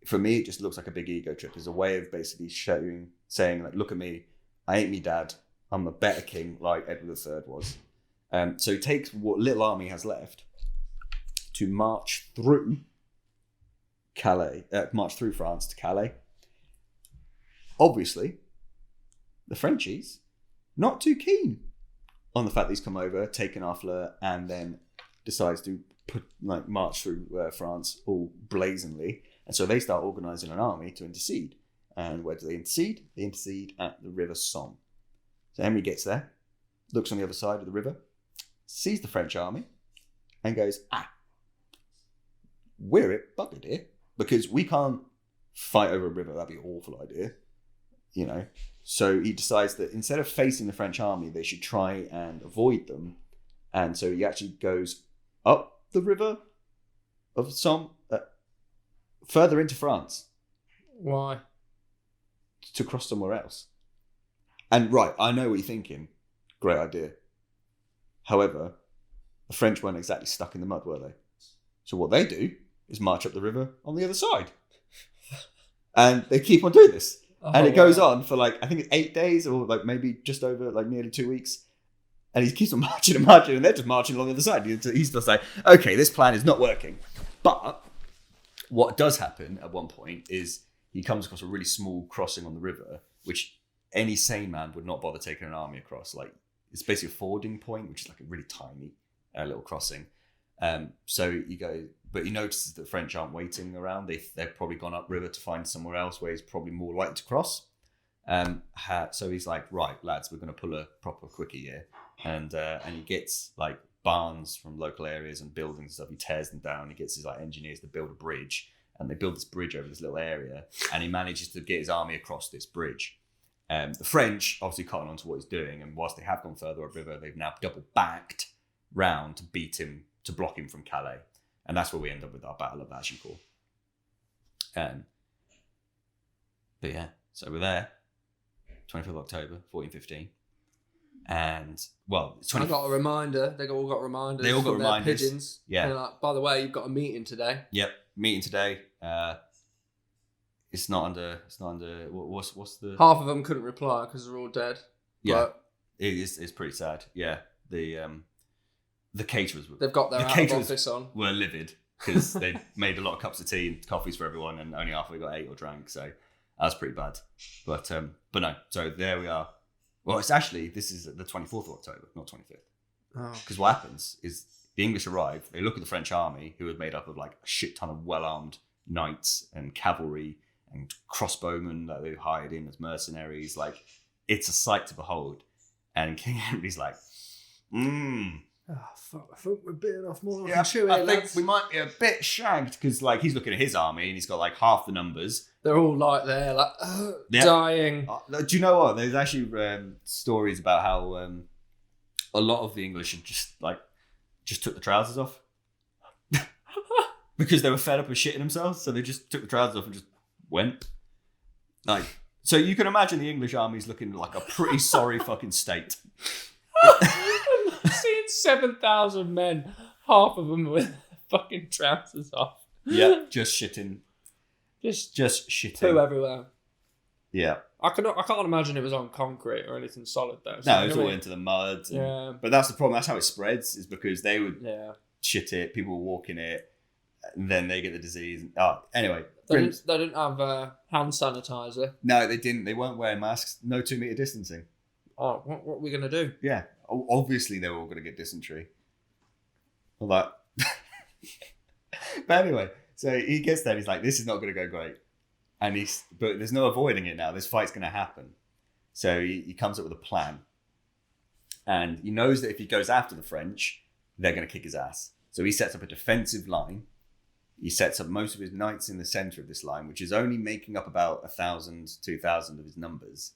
for me, it just looks like a big ego trip. It's a way of basically saying like, look at me, I ain't me dad. I'm a better king like Edward III was. So he takes what little army he has left to march through Calais, march through France to Calais. Obviously, the Frenchies not too keen on the fact that he's come over, taken Harfleur, and then decides to march through France all blazingly. And so they start organising an army to intercede. And where do they intercede? They intercede at the River Somme. So Henry gets there, looks on the other side of the river, sees the French army, and goes, we're it buggered here, because we can't fight over a river. That'd be an awful idea, So he decides that instead of facing the French army, they should try and avoid them. And so he actually goes up the river of Somme, further into France. Why? To cross somewhere else. And right, I know what you're thinking. Great idea. However, the French weren't exactly stuck in the mud, were they? So what they do is march up the river on the other side. And they keep on doing this. And it goes on for I think it's 8 days or maybe just over nearly 2 weeks. And he keeps on marching and marching, and they're just marching along the other side. He's just like, okay, this plan is not working. But what does happen at one point is he comes across a really small crossing on the river, which any sane man would not bother taking an army across. It's basically a fording point, which is like a really tiny little crossing. So you go, but he notices that the French aren't waiting around. They've probably gone upriver to find somewhere else where he's probably more likely to cross. So he's like, right, lads, we're going to pull a proper quickie here. And he gets like barns from local areas and buildings and stuff. He tears them down. He gets his like engineers to build a bridge, and they build this bridge over this little area. And he manages to get his army across this bridge. The French obviously cotton on to what he's doing, and whilst they have gone further upriver, they've now double backed round to beat him, to block him from Calais, and that's where we end up with our Battle of Agincourt. But yeah, so we're there, 25th of October, 1415, and well, I got a reminder. They all got reminders. They all got from reminders. Their pigeons. Yeah. And like, by the way, you've got a meeting today. Yep, meeting today. It's not under. What's the? Half of them couldn't reply because they're all dead. Yeah, But it's pretty sad. Yeah, the caterers they've got their out of office on. Were livid because they made a lot of cups of tea and coffees for everyone, and only half of it got ate or drank. So that was pretty bad. But no. So there we are. Well, this is the 24th of October, not 25th. Because what happens is the English arrive. They look at the French army, who are made up of like a shit ton of well-armed knights and cavalry and crossbowmen that they've hired in as mercenaries. Like, it's a sight to behold. And King Henry's like, Oh, fuck, I think we're being off more than yeah, chew I here, think lads. we might be a bit shagged, because like he's looking at his army and he's got like half the numbers. They're all like there, like Yep. dying. Do you know what? There's actually stories about how a lot of the English had just took the trousers off because they were fed up with shitting themselves. So they just took the trousers off and just went. Like, so you can imagine the English army's looking like a pretty sorry fucking state. Seeing 7,000 men, half of them with fucking trousers off. Yeah, just shitting. Just shitting. Poo everywhere. Yeah. I can't imagine it was on concrete or anything solid though. So No, it was all into the mud. Yeah. But that's the problem. That's how it spreads, is because they would Yeah. shit it, people would walk in it, and then they get the disease. Anyway. They didn't have hand sanitizer. No, they didn't. They weren't wearing masks. No 2 meter distancing. Oh, what are we going to do? Yeah. Obviously, they were all going to get dysentery. All that. But anyway, so he gets there and he's like, this is not going to go great. But there's no avoiding it now. This fight's going to happen. So he comes up with a plan. And he knows that if he goes after the French, they're going to kick his ass. So he sets up a defensive line. He sets up most of his knights in the center of this line, which is only making up about 1,000, 2,000 of his numbers.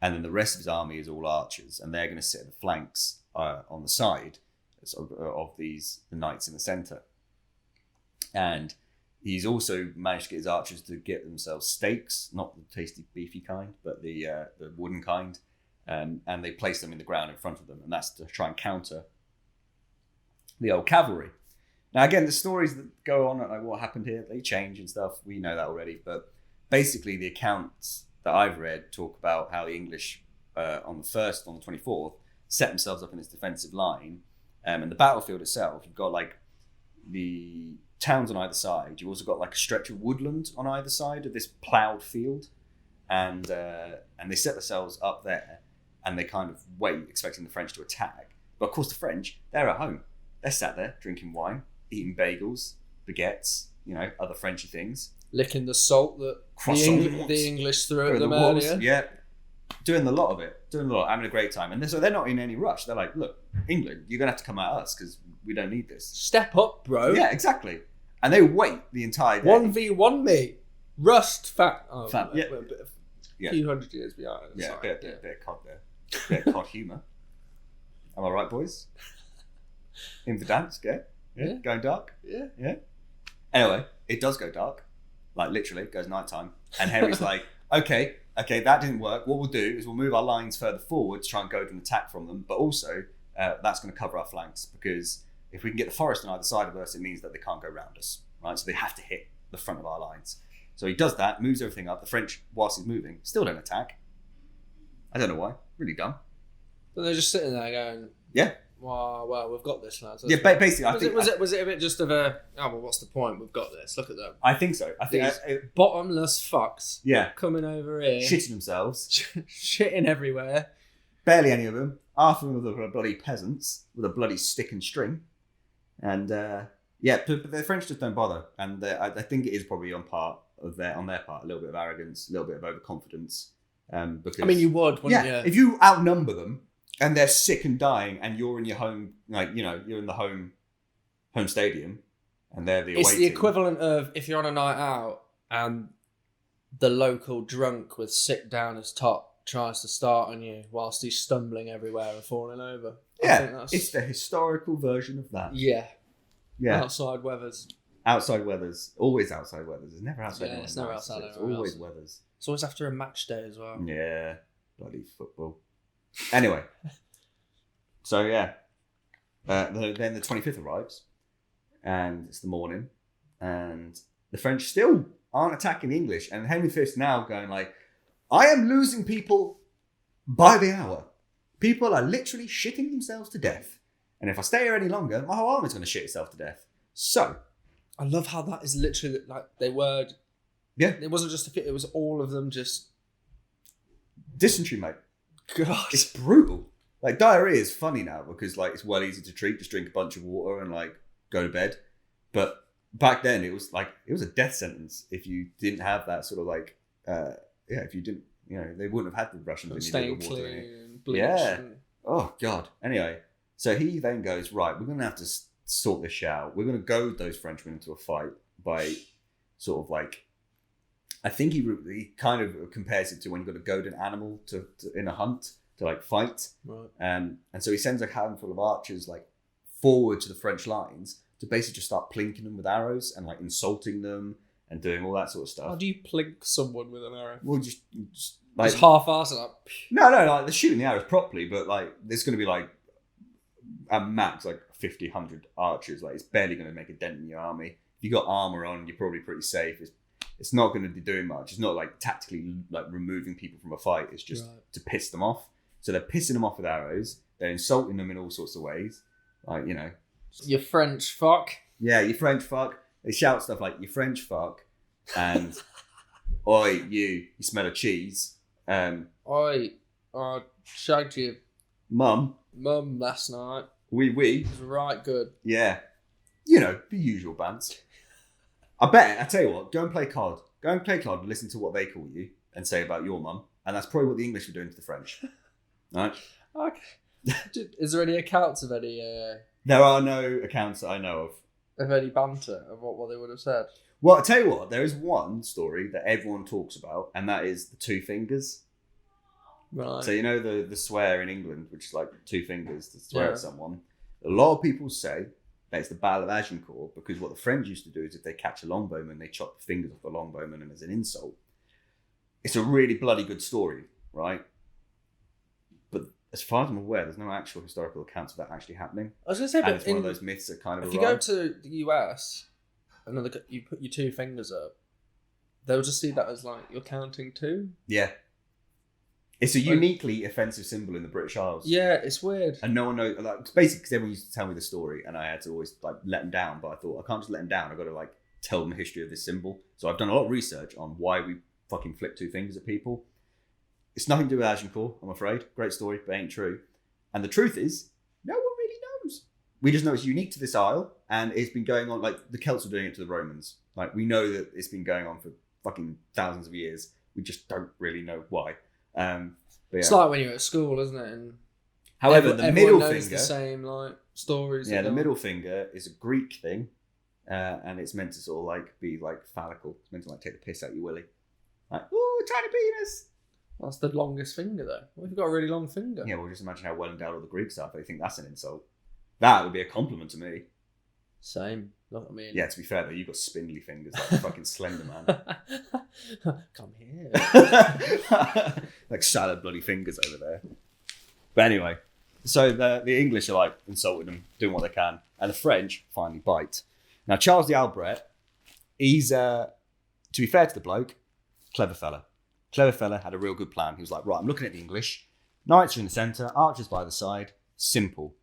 And then the rest of his army is all archers, and they're going to sit at the flanks on the side of the knights in the center. And he's also managed to get his archers to get themselves stakes, not the tasty beefy kind, but the wooden kind. And they place them in the ground in front of them, and that's to try and counter the old cavalry. Now, again, the stories that go on, like what happened here, they change and stuff. We know that already. But basically, the accounts that I've read talk about how the English on the 24th, set themselves up in this defensive line. And the battlefield itself, you've got like the towns on either side. You've also got like a stretch of woodland on either side of this ploughed field. And they set themselves up there and they kind of wait, expecting the French to attack. But of course, the French, they're at home. They're sat there drinking wine, eating bagels, baguettes, other Frenchy things. Licking the salt that the English threw at them earlier. Yeah, doing a lot of it, having a great time. And so they're not in any rush. They're like, look, England, you're going to have to come at us because we don't need this. Step up, bro. Yeah, exactly. And they wait the entire day. 1v1 me. Rust fat. Oh, yeah. A bit of, few hundred years behind. Yeah, a bit of cod there. Bit of cod humour. Am I right, boys? In the dance, yeah. Going dark? Yeah. Anyway, it does go dark. Like, literally, it goes nighttime. And Henry's like, okay, that didn't work. What we'll do is we'll move our lines further forward to try and go to an attack from them. But also, that's going to cover our flanks, because if we can get the forest on either side of us, it means that they can't go around us, right? So they have to hit the front of our lines. So he does that, moves everything up. The French, whilst he's moving, still don't attack. I don't know why. Really dumb. But they're just sitting there going, yeah. Well, we've got this, lads. Yeah, basically, Was it a bit just of a, what's the point? We've got this. Look at them. I think so. I think bottomless fucks. Yeah. Coming over here. Shitting themselves. Shitting everywhere. Barely any of them. half of them are bloody peasants with a bloody stick and string. And but the French just don't bother. And I think it is probably on their part, a little bit of arrogance, a little bit of overconfidence. Because I mean, you would, wouldn't you? If you outnumber them and they're sick and dying, and you're in your home, you're in the home stadium, and they're the away It's the team. equivalent of if you're on a night out and the local drunk with sick down his top tries to start on you whilst he's stumbling everywhere and falling over. I think that's... it's the historical version of that. Yeah. Outside weathers. Always outside weathers. It's never outside. Yeah, it's never outside. It's always weathers. It's always after a match day as well. Yeah, bloody football. Anyway, so then the 25th arrives, and it's the morning, and the French still aren't attacking the English, and Henry V's now going like, I am losing people by the hour. People are literally shitting themselves to death, and if I stay here any longer, my whole army's going to shit itself to death. So, I love how that is literally like they were. Yeah, it wasn't just a fit; it was all of them just dysentery, mate. God, it's brutal. Like diarrhea is funny now because like it's well easy to treat. Just drink a bunch of water and like go to bed. But back then it was a death sentence if you didn't have that sort of like if you didn't, they wouldn't have had the Russians staying clean, bleach. Yeah. Oh God. Anyway, so he then goes, right, we're gonna have to sort this shit out. We're gonna goad those Frenchmen into a fight by sort of like. I think he kind of compares it to when you've got to goad an animal to in a hunt to like fight. Right. And so he sends a handful of archers like forward to the French lines to basically just start plinking them with arrows and like insulting them and doing all that sort of stuff. How do you plink someone with an arrow? Well, just like just half-assed it up. No, like they're shooting the arrows properly, but like there's going to be like at max like 50, 100 archers. Like it's barely going to make a dent in your army. If you got armor on, you're probably pretty safe. It's not going to be doing much. It's not like tactically like removing people from a fight. It's just to piss them off. So they're pissing them off with arrows. They're insulting them in all sorts of ways. Like, You French fuck. Yeah, you French fuck. They shout stuff like, you French fuck. And, oi, you smell of cheese. Oi, I shagged your mum last night. Oui. It was right good. Yeah. The usual bands. I tell you what, go and play COD. Go and play COD and listen to what they call you and say about your mum. And that's probably what the English are doing to the French. Right? Okay. Is there any accounts of any... There are no accounts that I know of any banter of what they would have said? Well, I tell you what, there is one story that everyone talks about, and that is the two fingers. Right. So the swear in England, which is like two fingers to swear at someone. A lot of people say that it's the Battle of Agincourt, because what the French used to do is if they catch a longbowman, they chop the fingers off the longbowman, and as an insult. It's a really bloody good story, right? But as far as I'm aware, there's no actual historical accounts of that actually happening. I was going to say, and but it's one of those myths that kind of if you go to the US, you put your two fingers up, they'll just see that as like you're counting two. Yeah. It's a uniquely offensive symbol in the British Isles. Yeah, it's weird. And no one knows. Like, it's basically because everyone used to tell me the story, and I had to always like let them down. But I thought I can't just let them down. I've got to like tell them the history of this symbol. So I've done a lot of research on why we fucking flip two fingers at people. It's nothing to do with Agincourt, I'm afraid. Great story, but ain't true. And the truth is, no one really knows. We just know it's unique to this isle, and it's been going on. Like the Celts were doing it to the Romans. Like we know that it's been going on for fucking thousands of years. We just don't really know why. It's like when you're at school, isn't it? And however, the middle finger, the same like stories. Yeah, the middle finger is a Greek thing, and it's meant to sort of like be like phallical. It's meant to like take the piss out your willy, like ooh, tiny penis. That's the longest finger, though. What if you've got a really long finger? Yeah, well, just imagine how well endowed all the Greeks are. If they think that's an insult, that would be a compliment to me. Same. Not, I mean... Yeah, to be fair though, you've got spindly fingers like a fucking Slender Man. Come here. Like salad bloody fingers over there. But anyway, so the English are like insulting them, doing what they can, and the French finally bite. Now Charles the Albret, he's to be fair to the bloke, clever fella. Clever fella, had a real good plan. He was like, right, I'm looking at the English. Knights are in the centre, archers by the side. Simple.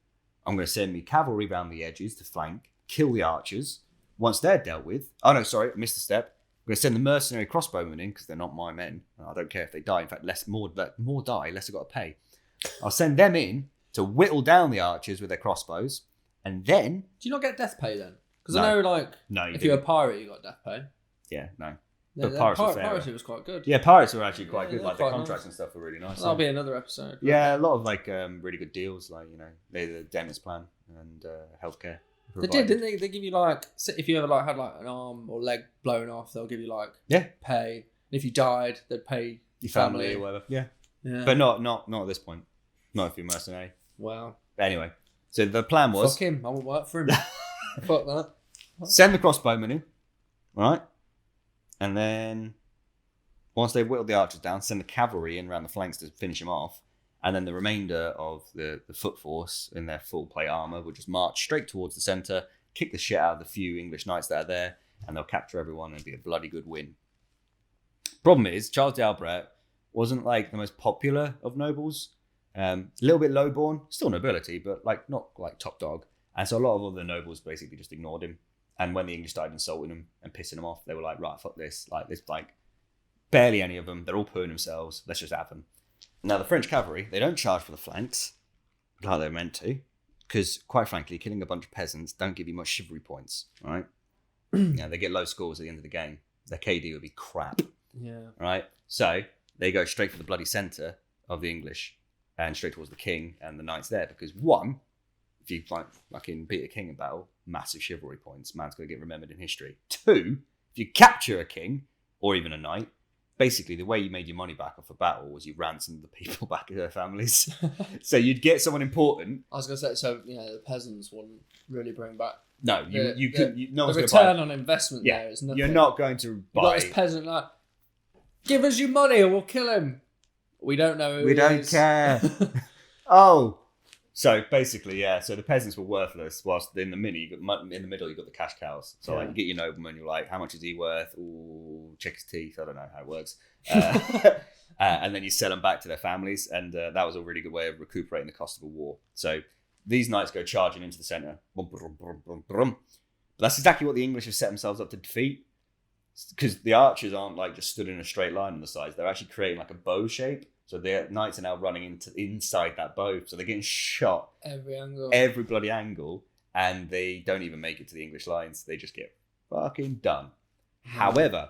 I'm going to send me cavalry round the edges to flank, kill the archers. Once they're dealt with... Oh, no, sorry, I missed a step. I'm going to send the mercenary crossbowmen in, because they're not my men. I don't care if they die. In fact, more die, less I've got to pay. I'll send them in, to whittle down the archers with their crossbows, and then... Do you not get death pay then? Because No. I know, like, No, if you're a pirate, you got death pay. Yeah, no. Yeah, But pirates were fairer. piracy was quite good. Yeah, pirates were actually quite Yeah, good. they're Like, the quite contracts nice. and stuff were really nice. That'll be another episode. Yeah, a lot of, like, really good deals, like, you know, the dentist plan and healthcare. They did, didn't they? They give you, like, if you ever, like, had, like, an arm or leg blown off, they'll give you, like, pay. And if you died, they'd pay your family or whatever. Yeah. Yeah. But not at this point. Not if you're mercenary. Wow. But anyway, so the plan was... Fuck him. I won't work for him. Fuck that. Send the crossbowmen in, right? And then, once they've whittled the archers down, send the cavalry in around the flanks to finish them off. And then the remainder of the foot force in their full plate armour will just march straight towards the centre, kick the shit out of the few English knights that are there, and they'll capture everyone and be a bloody good win. Problem is, Charles d'Albret wasn't like the most popular of nobles. A little bit lowborn, still nobility, but like not like top dog. And so a lot of other nobles basically just ignored him. And when the English started insulting him and pissing him off, they were like, right, fuck this. Like, there's like barely any of them. They're all pooing themselves. Let's just have them. Now, the French cavalry, they don't charge for the flanks like they're meant to. Because, quite frankly, killing a bunch of peasants don't give you much chivalry points, right? Yeah, they get low scores at the end of the game. Their KD would be crap. Yeah. Right? So, they go straight for the bloody centre of the English and straight towards the king and the knights there. Because, one, if you like fucking beat a king in battle, massive chivalry points. Man's going to get remembered in history. Two, if you capture a king or even a knight, basically the way you made your money back off a battle was you ransomed the people back to their families. So you'd get someone important. I was going to say, so, you know, the peasants wouldn't really bring back. No, no one's the going to return buy. on investment there is nothing. You're not going to You buy. got this peasant like, give us your money or we'll kill him. We don't know who We he don't is. care. Oh. So basically, yeah. So the peasants were worthless, whilst in the middle you got the cash cows. So like, you get your nobleman, you're like, how much is he worth? Ooh, check his teeth. I don't know how it works. And then you sell them back to their families, and that was a really good way of recuperating the cost of a war. So these knights go charging into the centre. But that's exactly what the English have set themselves up to defeat, because the archers aren't like just stood in a straight line on the sides. They're actually creating like a bow shape. So the knights are now running inside that bow. So they're getting shot every bloody angle, and they don't even make it to the English lines. They just get fucking done. However,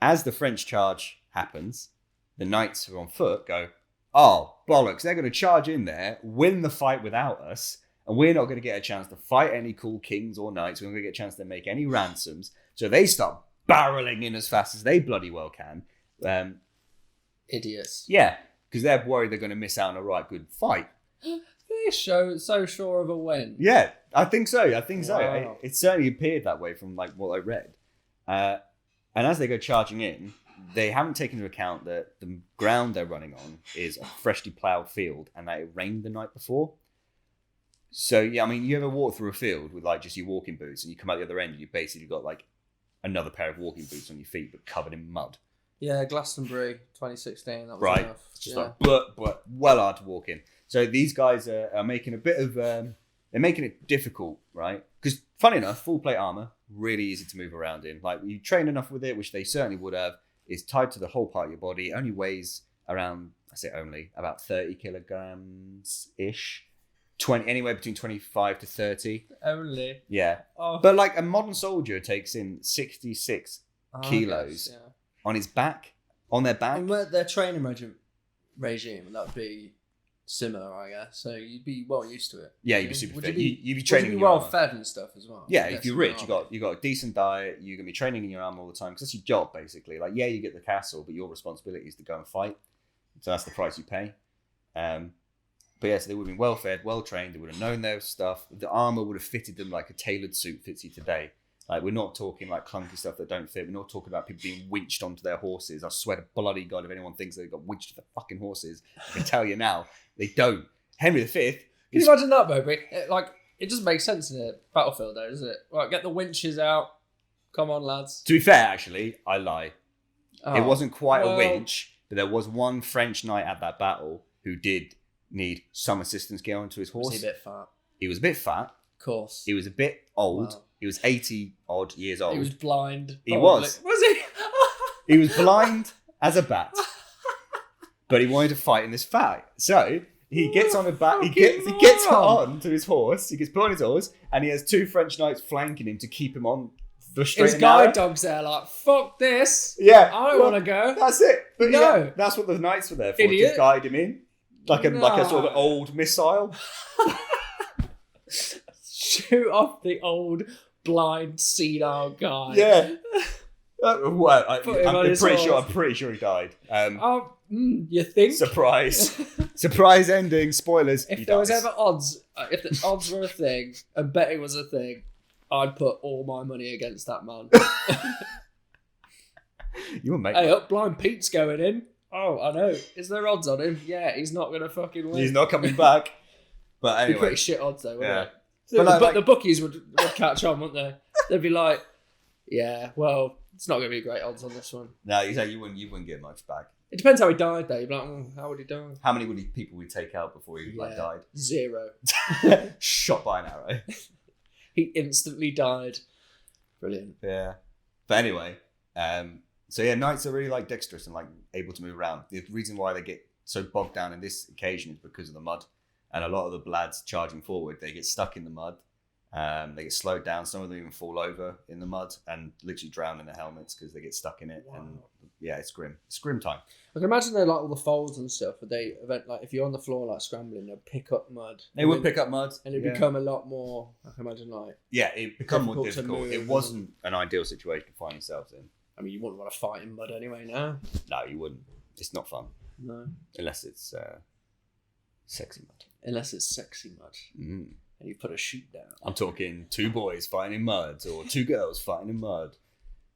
as the French charge happens, the knights who are on foot go, oh, bollocks, they're going to charge in there, win the fight without us, and we're not going to get a chance to fight any cool kings or knights. We're not going to get a chance to make any ransoms. So they start barreling in as fast as they bloody well can. Idiots. Yeah, because they're worried they're going to miss out on a right good fight. They're so sure of a win. Yeah, I think so. Wow. It certainly appeared that way from like what I read. And as they go charging in, they haven't taken into account that the ground they're running on is a freshly ploughed field and that it rained the night before. So, yeah, I mean, you ever walk through a field with like just your walking boots and you come out the other end and you basically got like another pair of walking boots on your feet but covered in mud. Yeah, Glastonbury 2016. That was right. enough. It's just like, but well hard to walk in. So these guys are making a bit of, they're making it difficult, right? Because funny enough, full plate armor, really easy to move around in. Like you train enough with it, which they certainly would have, is tied to the whole part of your body. It only weighs around, I say only, about 30 kilograms-ish. Anywhere between 25 to 30. Only? Yeah. Oh. But like a modern soldier takes in 66 kilos. Yeah. On his back, on their back. And their training regime, that would be similar, I guess. So you'd be well used to it. Yeah, you'd be super fit. You'd be Would training you in be your well armor. fed and stuff as well? Yeah, if you're rich, you got a decent diet. You're gonna be training in your armor all the time because that's your job basically. Like, yeah, you get the castle, but your responsibility is to go and fight. So that's the price you pay. But yeah, so they would have been well fed, well trained. They would have known their stuff. The armor would have fitted them like a tailored suit fits you today. Like, we're not talking like clunky stuff that don't fit. We're not talking about people being winched onto their horses. I swear to bloody God, if anyone thinks they got winched to their fucking horses, I can tell you now, they don't. Henry V. Can you imagine that, Bobby? It doesn't make sense in a battlefield, though, does it? Right, get the winches out. Come on, lads. To be fair, actually, I lie. Oh, It wasn't quite a winch, but there was one French knight at that battle who did need some assistance getting onto his horse. Was he a bit fat? He was a bit fat. Of course. He was a bit old. Wow. He was 80 odd years old. He was blind. He probably. was. Was he? He was blind as a bat. But he wanted to fight in this fight. So He gets on a back. He Fucking gets moron. on to his horse. He gets put on his horse, and he has 2 French knights flanking him to keep him on the straight His and guide narrow. dog's there like, fuck this. Yeah, I don't want to go. That's it. But No. yeah, that's what the knights were there for, Idiot. to guide him in, like a sort of No. old missile. Shoot off the old blind senile guy. Yeah. Well, Put him on I'm his pretty horse. sure he died. You think? Surprise! Surprise ending. Spoilers. If he there was dies. ever odds, if the odds were a thing and betting was a thing, I'd put all my money against that man. You wouldn't make. Hey, up, blind Pete's going in. Oh, I know. Is there odds on him? Yeah, he's not gonna fucking win. He's not coming back. But It'd be anyway, pretty shit odds though, wouldn't Yeah. it? But But the bookies would catch on, wouldn't they? They'd be like, yeah, well, it's not gonna be great odds on this one. no, you say you wouldn't get much back. It depends how he died though. You'd be like, how would he die? How many people would he take out before he Yeah. died? 0. Shot by an arrow. He instantly died. Brilliant. Yeah. But anyway, so yeah, knights are really like dexterous and like able to move around. The reason why they get so bogged down in this occasion is because of the mud. And a lot of the lads charging forward, they get stuck in the mud. They get slowed down. Some of them even fall over in the mud and literally drown in their helmets because they get stuck in it. Wow. And yeah, it's grim. It's grim time. I can imagine they're like all the folds and stuff. But they event like if you're on the floor like scrambling, they'll pick up mud. They would pick up mud. and it'd yeah. become a lot more. I can imagine like. Yeah, it become more difficult to difficult. move It wasn't an ideal situation to find yourselves in. I mean, you wouldn't want to fight in mud anyway now. No, you wouldn't. It's not fun No, unless it's sexy mud. unless it's sexy mud Mm. and you put a sheet down. I'm talking 2 boys fighting in mud or 2 girls fighting in mud.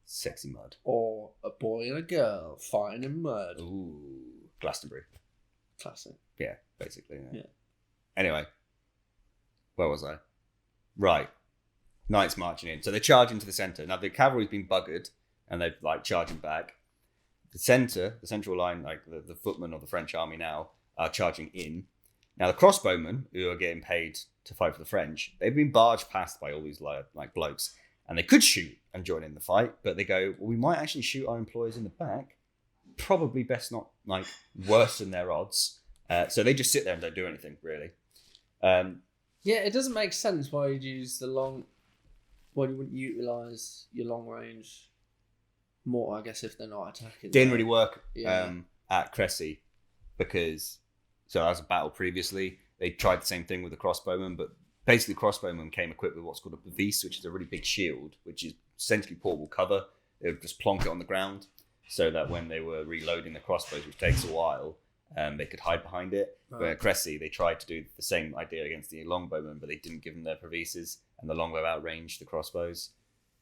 Sexy mud. Or a boy and a girl fighting in mud. Ooh, Glastonbury. Classic. Yeah, basically. Yeah. Anyway, where was I? Right. Knights marching in. So they charge into the centre. Now the cavalry's been buggered and they're like charging back. The centre, the central line, like the footmen of the French army now, are charging in. Now the crossbowmen, who are getting paid to fight for the French, they've been barged past by all these like blokes. And they could shoot and join in the fight, but they go, well, we might actually shoot our employers in the back. Probably best not like worsen their odds. So they just sit there and don't do anything, really. Yeah, it doesn't make sense why you'd use why you wouldn't utilise your long range more, I guess, if they're not attacking. Didn't really work Yeah. at Cressy because, so as a battle previously, they tried the same thing with the crossbowmen, but basically crossbowmen came equipped with what's called a bavise, which is a really big shield, which is essentially portable cover. They would just plonk it on the ground so that when they were reloading the crossbows, which takes a while, they could hide behind it. Right. Where at Cressy, they tried to do the same idea against the longbowmen, but they didn't give them their bavises, and the longbow outranged the crossbows.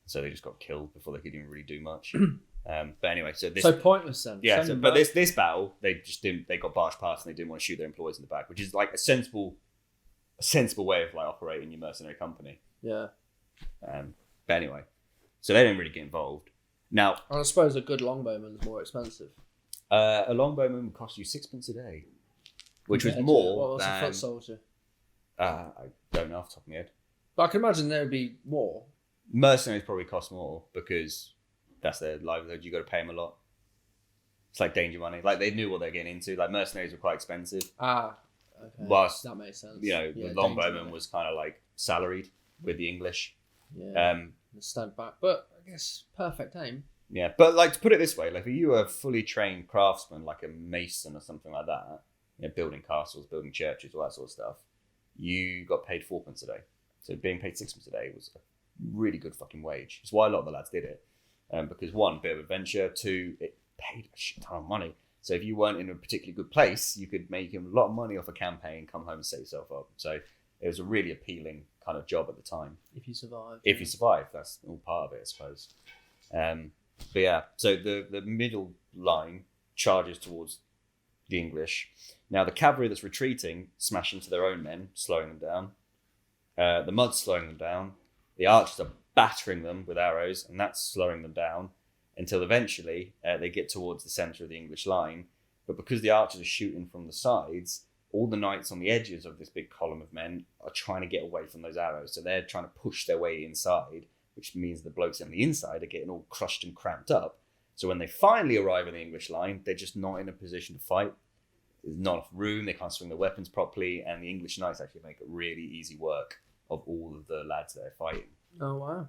So they just got killed before they could even really do much. But anyway, so this... So pointless then. Yeah, Send so, them but back. this battle, they just didn't. They got barged past and they didn't want to shoot their employees in the back, which is like a sensible way of like operating your mercenary company. Yeah. But anyway, so they didn't really get involved. Now, And I suppose a good longbowman's more expensive. a longbowman would cost you 6 pence a day, which was Compared to- more What was a than foot soldier? I don't know off the top of my head. But I can imagine there would be more. Mercenaries probably cost more because that's their livelihood. You got to pay them a lot. It's like danger money. Like they knew what they're getting into. Like mercenaries were quite expensive. Okay. Whilst, that makes sense. you know, Yeah, the danger longbowman money. was kind of like salaried with the English. Yeah. Stand back, but I guess perfect aim. Yeah, but like to put it this way, like if you were a fully trained craftsman, like a mason or something like that, you know, building castles, building churches, all that sort of stuff, you got paid 4 pence a day. So being paid 6 pence a day was a really good fucking wage. It's why a lot of the lads did it. Because one, bit of adventure. 2, it paid a shit ton of money. So if you weren't in a particularly good place, you could make a lot of money off a campaign, come home and set yourself up. So it was a really appealing kind of job at the time. If you survive. If you survive, that's all part of it, I suppose. But yeah, so the middle line charges towards the English. Now the cavalry that's retreating smash into their own men, slowing them down. The mud's slowing them down. The archers are battering them with arrows, and that's slowing them down until eventually they get towards the centre of the English line. But because the archers are shooting from the sides, all the knights on the edges of this big column of men are trying to get away from those arrows. So they're trying to push their way inside, which means the blokes on the inside are getting all crushed and cramped up. So when they finally arrive in the English line, they're just not in a position to fight. there's not enough room. They can't swing their weapons properly, and the English knights actually make it really easy work of all of the lads that they're fighting. Oh wow!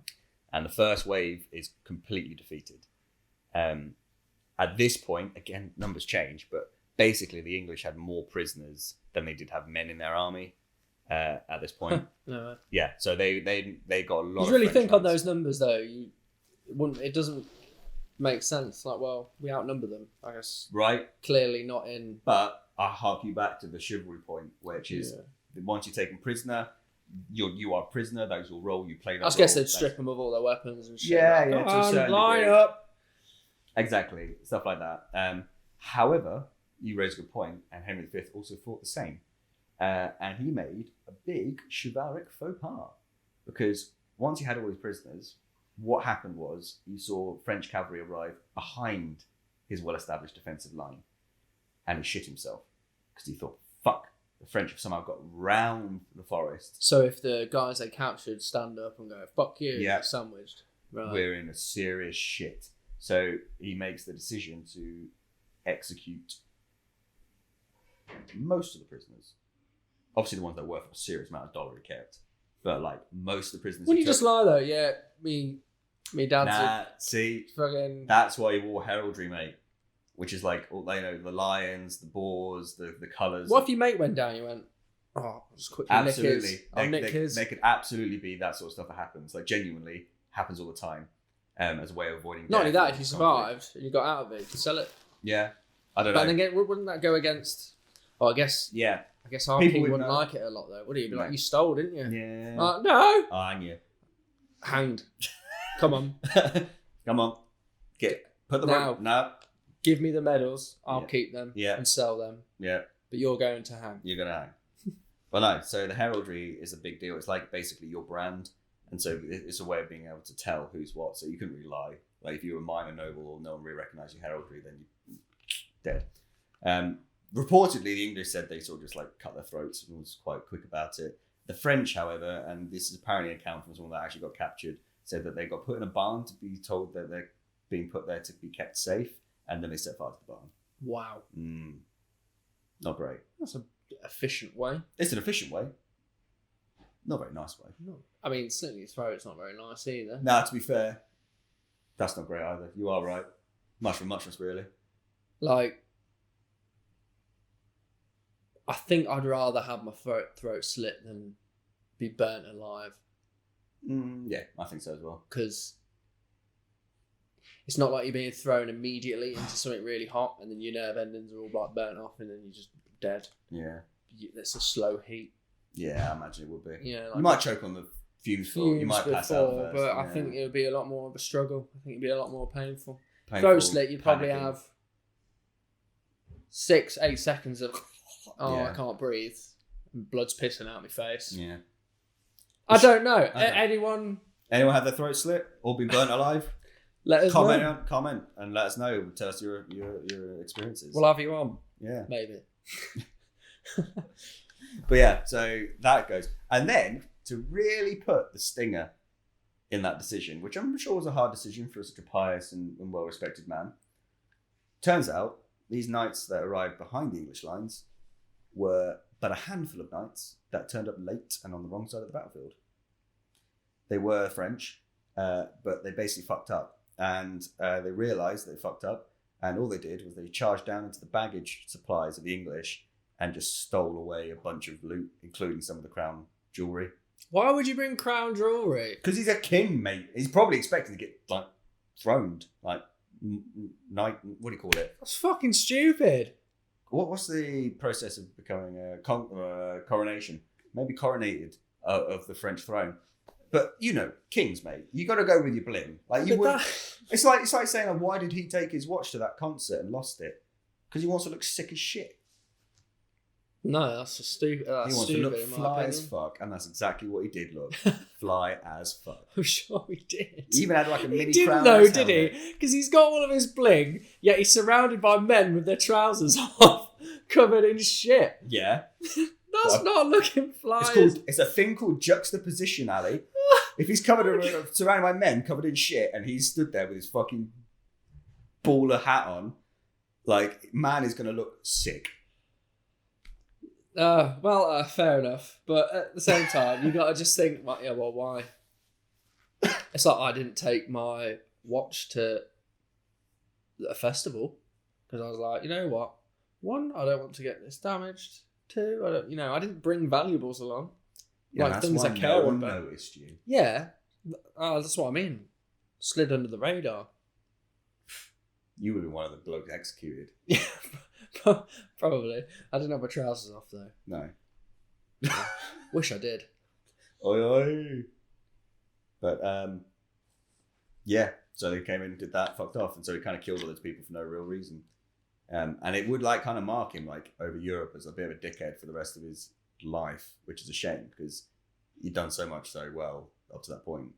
And the first wave is completely defeated. At this point, again, numbers change, but basically the English had more prisoners than they did have men in their army at this point. No. Yeah, so they got a lot. You really think on those numbers though? It doesn't make sense. Like, well, we outnumber them, I guess. Right. Clearly not in. But I hark you back to the chivalry point, which is once you're taken prisoner, you are a prisoner. That is your role. You play that role. I guess they'd strip them of all their weapons and shit. Yeah, like, yeah. To a certain line degree. up. Exactly, stuff like that. However, you raise a good point, and Henry V also thought the same. And he made a big chivalric faux pas. Because once he had all his prisoners, what happened was you saw French cavalry arrive behind his well-established defensive line. And he shit himself. Because he thought, fuck, the French have somehow got round the forest. So if the guys they captured stand up and go, fuck you, Yeah. sandwiched. Right. We're in a serious shit. So he makes the decision to execute most of the prisoners. Obviously, the ones that were worth a serious amount of dollar he kept. But like most of the prisoners. Wouldn't you just lie though? Yeah, me dad's see, fucking. that's why he wore heraldry, mate. Which is like, the lions, the boars, the colours. What if your mate went down? You went, oh, I'll just quickly absolutely. nick his. I'll nick his. They could absolutely be that sort of stuff that happens. Like genuinely happens all the time. As a way of avoiding. Not only death that, and if you conflict. survived and you got out of it, you could sell it. Yeah, I don't know. But then again, wouldn't that go against? Oh, I guess. Yeah. I guess our People king would wouldn't know. like it a lot though, would he? He'd be No. like, you stole, didn't you? Yeah. No. I'll hang you. Hanged. Come on. Come on. Put the Now. rope. No. Give me the medals. I'll Yeah. keep them Yeah. and sell them. Yeah. But you're going to hang. You're gonna hang. Well, no. So the heraldry is a big deal. It's like basically your brand, and so it's a way of being able to tell who's what. So you couldn't really lie. Like if you were a minor noble or no one really recognised your heraldry, then you're dead. Reportedly, the English said they sort of just like cut their throats and was quite quick about it. The French, however, and this is apparently an account from someone that actually got captured, said that they got put in a barn to be told that they're being put there to be kept safe, and then they set fire to the barn. Wow. Not great. That's an efficient way. It's an efficient way. Not a very nice way. No. I mean, slitting your throat's not very nice either. Now, to be fair, that's not great either. You are right. Much for muchness, really. Like, I think I'd rather have my throat slit than be burnt alive. Yeah, I think so as well. Because it's not like you're being thrown immediately into something really hot and then your nerve endings are all like burnt off and then you're just dead. Yeah. It's a slow heat. Yeah, I imagine it would be. Yeah, like you might choke on the fumes for you might pass out before, first. but yeah. I think it would be a lot more of a struggle. I think it'd be a lot more painful. Painful, Throat slit, you'd probably panicking. have 6-8 seconds of Yeah. I can't breathe. And blood's pissing out my face. Yeah. I don't know. I don't know. Anyone Anyone have their throat slit or been burnt alive? let us know. Comment and let us know. Tell us your experiences. We'll have you on. Yeah. Maybe. But yeah, so that goes. And then to really put the stinger in that decision, which I'm sure was a hard decision for such a pious and well-respected man, turns out these knights that arrived behind the English lines were but a handful of knights that turned up late and on the wrong side of the battlefield. They were French, but they basically fucked up. And they realised they fucked up, and all they did was they charged down into the baggage supplies of the English and just stole away a bunch of loot, including some of the crown jewellery. Why would you bring crown jewellery? Because he's a king, mate. He's probably expecting to get, like, throned. Like, knight, what do you call it? That's fucking stupid. What's the process of becoming a coronation? Maybe coronated of the French throne. But, you know, kings, mate. You got to go with your bling. Like, you would. It's like saying, like, why did he take his watch to that concert and lost it? Because he wants to look sick as shit. No, that's just stupid. That's He wants stupid, to look in my fly opinion. as fuck, and that's exactly what he did look. Fly as fuck. I'm sure he did. He even had like a mini He didn't crown. though, on his did helmet. he? Because he's got all of his bling, yet he's surrounded by men with their trousers off, covered in shit. Yeah. That's What? not looking fly. It's a thing called juxtaposition, Ali. If he's surrounded by men covered in shit, and he's stood there with his fucking baller hat on, like, man is gonna look sick. Fair enough. But at the same time, you got to just think, well, yeah, well, why? It's like I didn't take my watch to a festival because I was like, you know what? One, I don't want to get this damaged. Two, I didn't bring valuables along. Yeah, like that's things why I care no one about. noticed you. Yeah. That's what I mean. Slid under the radar. You would have been one of the blokes executed. Yeah, probably. I didn't have my trousers off though. No. Wish I did. Oi, oi. But yeah, so they came in and did that, fucked off, and so he kind of killed all those people for no real reason. And it would like kind of mark him like over Europe as a bit of a dickhead for the rest of his life, which is a shame because he'd done so much so well up to that point.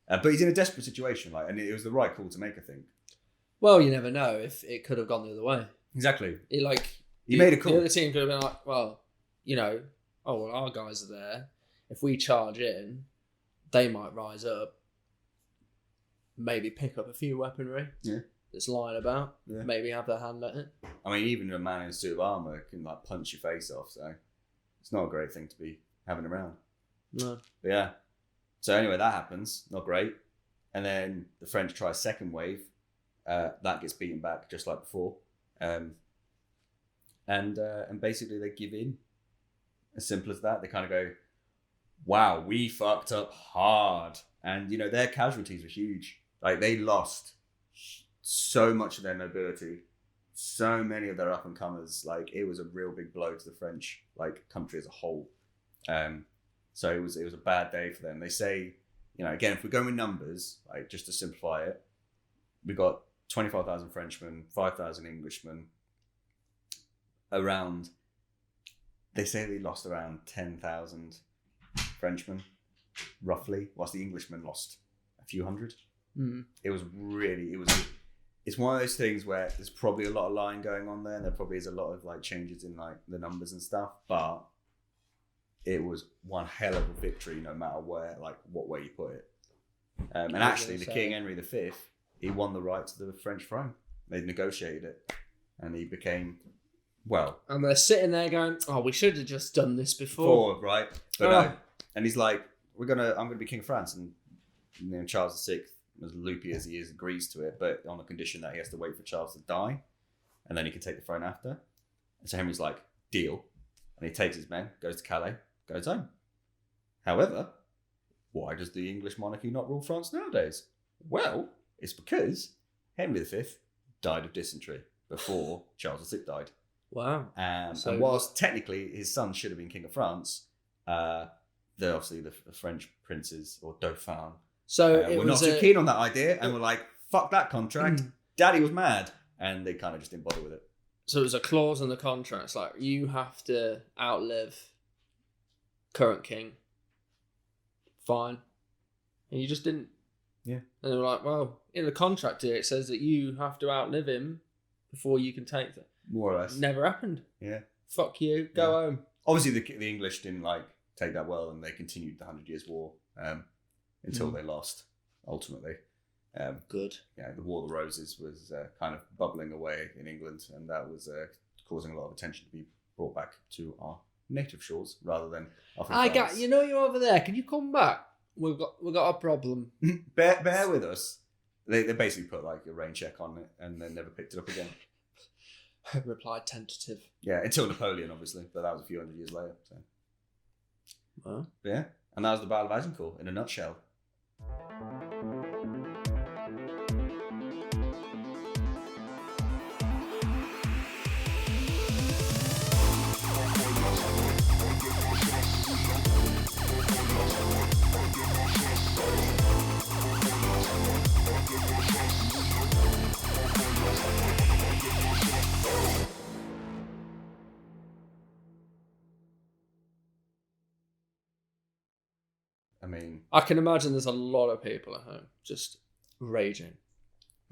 But he's in a desperate situation, like, and it was the right call to make, I think. Well, you never know if it could have gone the other way. Exactly. He made a call. The other team could have been like, well, our guys are there. If we charge in, they might rise up. Maybe pick up a few weaponry. Yeah. That's lying about. Yeah. Maybe have their hand at it. I mean, even a man in a suit of armour can like punch your face off, so it's not a great thing to be having around. No. But yeah. So anyway, that happens. Not great. And then the French try a second wave. That gets beaten back just like before. And basically they give in. As simple as that. They kind of go, wow, we fucked up hard. And, their casualties were huge. Like, they lost so much of their nobility. So many of their up-and-comers. Like, it was a real big blow to the French, like, country as a whole. So it was a bad day for them. They say, again, if we're going with numbers, like, just to simplify it, we got 25,000 Frenchmen, 5,000 Englishmen, they say they lost around 10,000 Frenchmen, roughly, whilst the Englishmen lost a few hundred. Mm. It's one of those things where there's probably a lot of lying going on there, and there probably is a lot of like changes in like the numbers and stuff, but it was one hell of a victory no matter what way you put it. And actually the King Henry V, he won the right to the French throne. They negotiated it and he became, and they're sitting there going, oh, we should have just done this before. Right? But no. And he's like, I'm gonna be King of France, and Charles VI, as loopy as he is, agrees to it, but on the condition that he has to wait for Charles to die, and then he can take the throne after. And so Henry's like, deal. And he takes his men, goes to Calais, goes home. However, why does the English monarchy not rule France nowadays? Well, it's because Henry V died of dysentery before Charles VI died. Wow. And whilst technically his son should have been King of France, obviously the French princes or Dauphin were not too keen on that idea and were like, fuck that contract. Daddy was mad. And they kind of just didn't bother with it. So it was a clause in the contract. It's like, you have to outlive current king. Fine. And you just didn't. Yeah. And they were like, well, in the contract here, it says that you have to outlive him before you can take it. More or less. Never happened. Yeah. Fuck you. Go home. Obviously, the English didn't take that well, and they continued the 100 Years' War until they lost, ultimately. Good. Yeah, the War of the Roses was kind of bubbling away in England, and that was causing a lot of attention to be brought back to our native shores rather than off in France. You're over there. Can you come back? We've got a problem. bear with us. They basically put like a rain check on it and then never picked it up again. Replied tentative. Yeah, until Napoleon, obviously, but that was a few hundred years later. So. Well. Yeah, and that was the Battle of Agincourt in a nutshell. I mean, I can imagine there's a lot of people at home just raging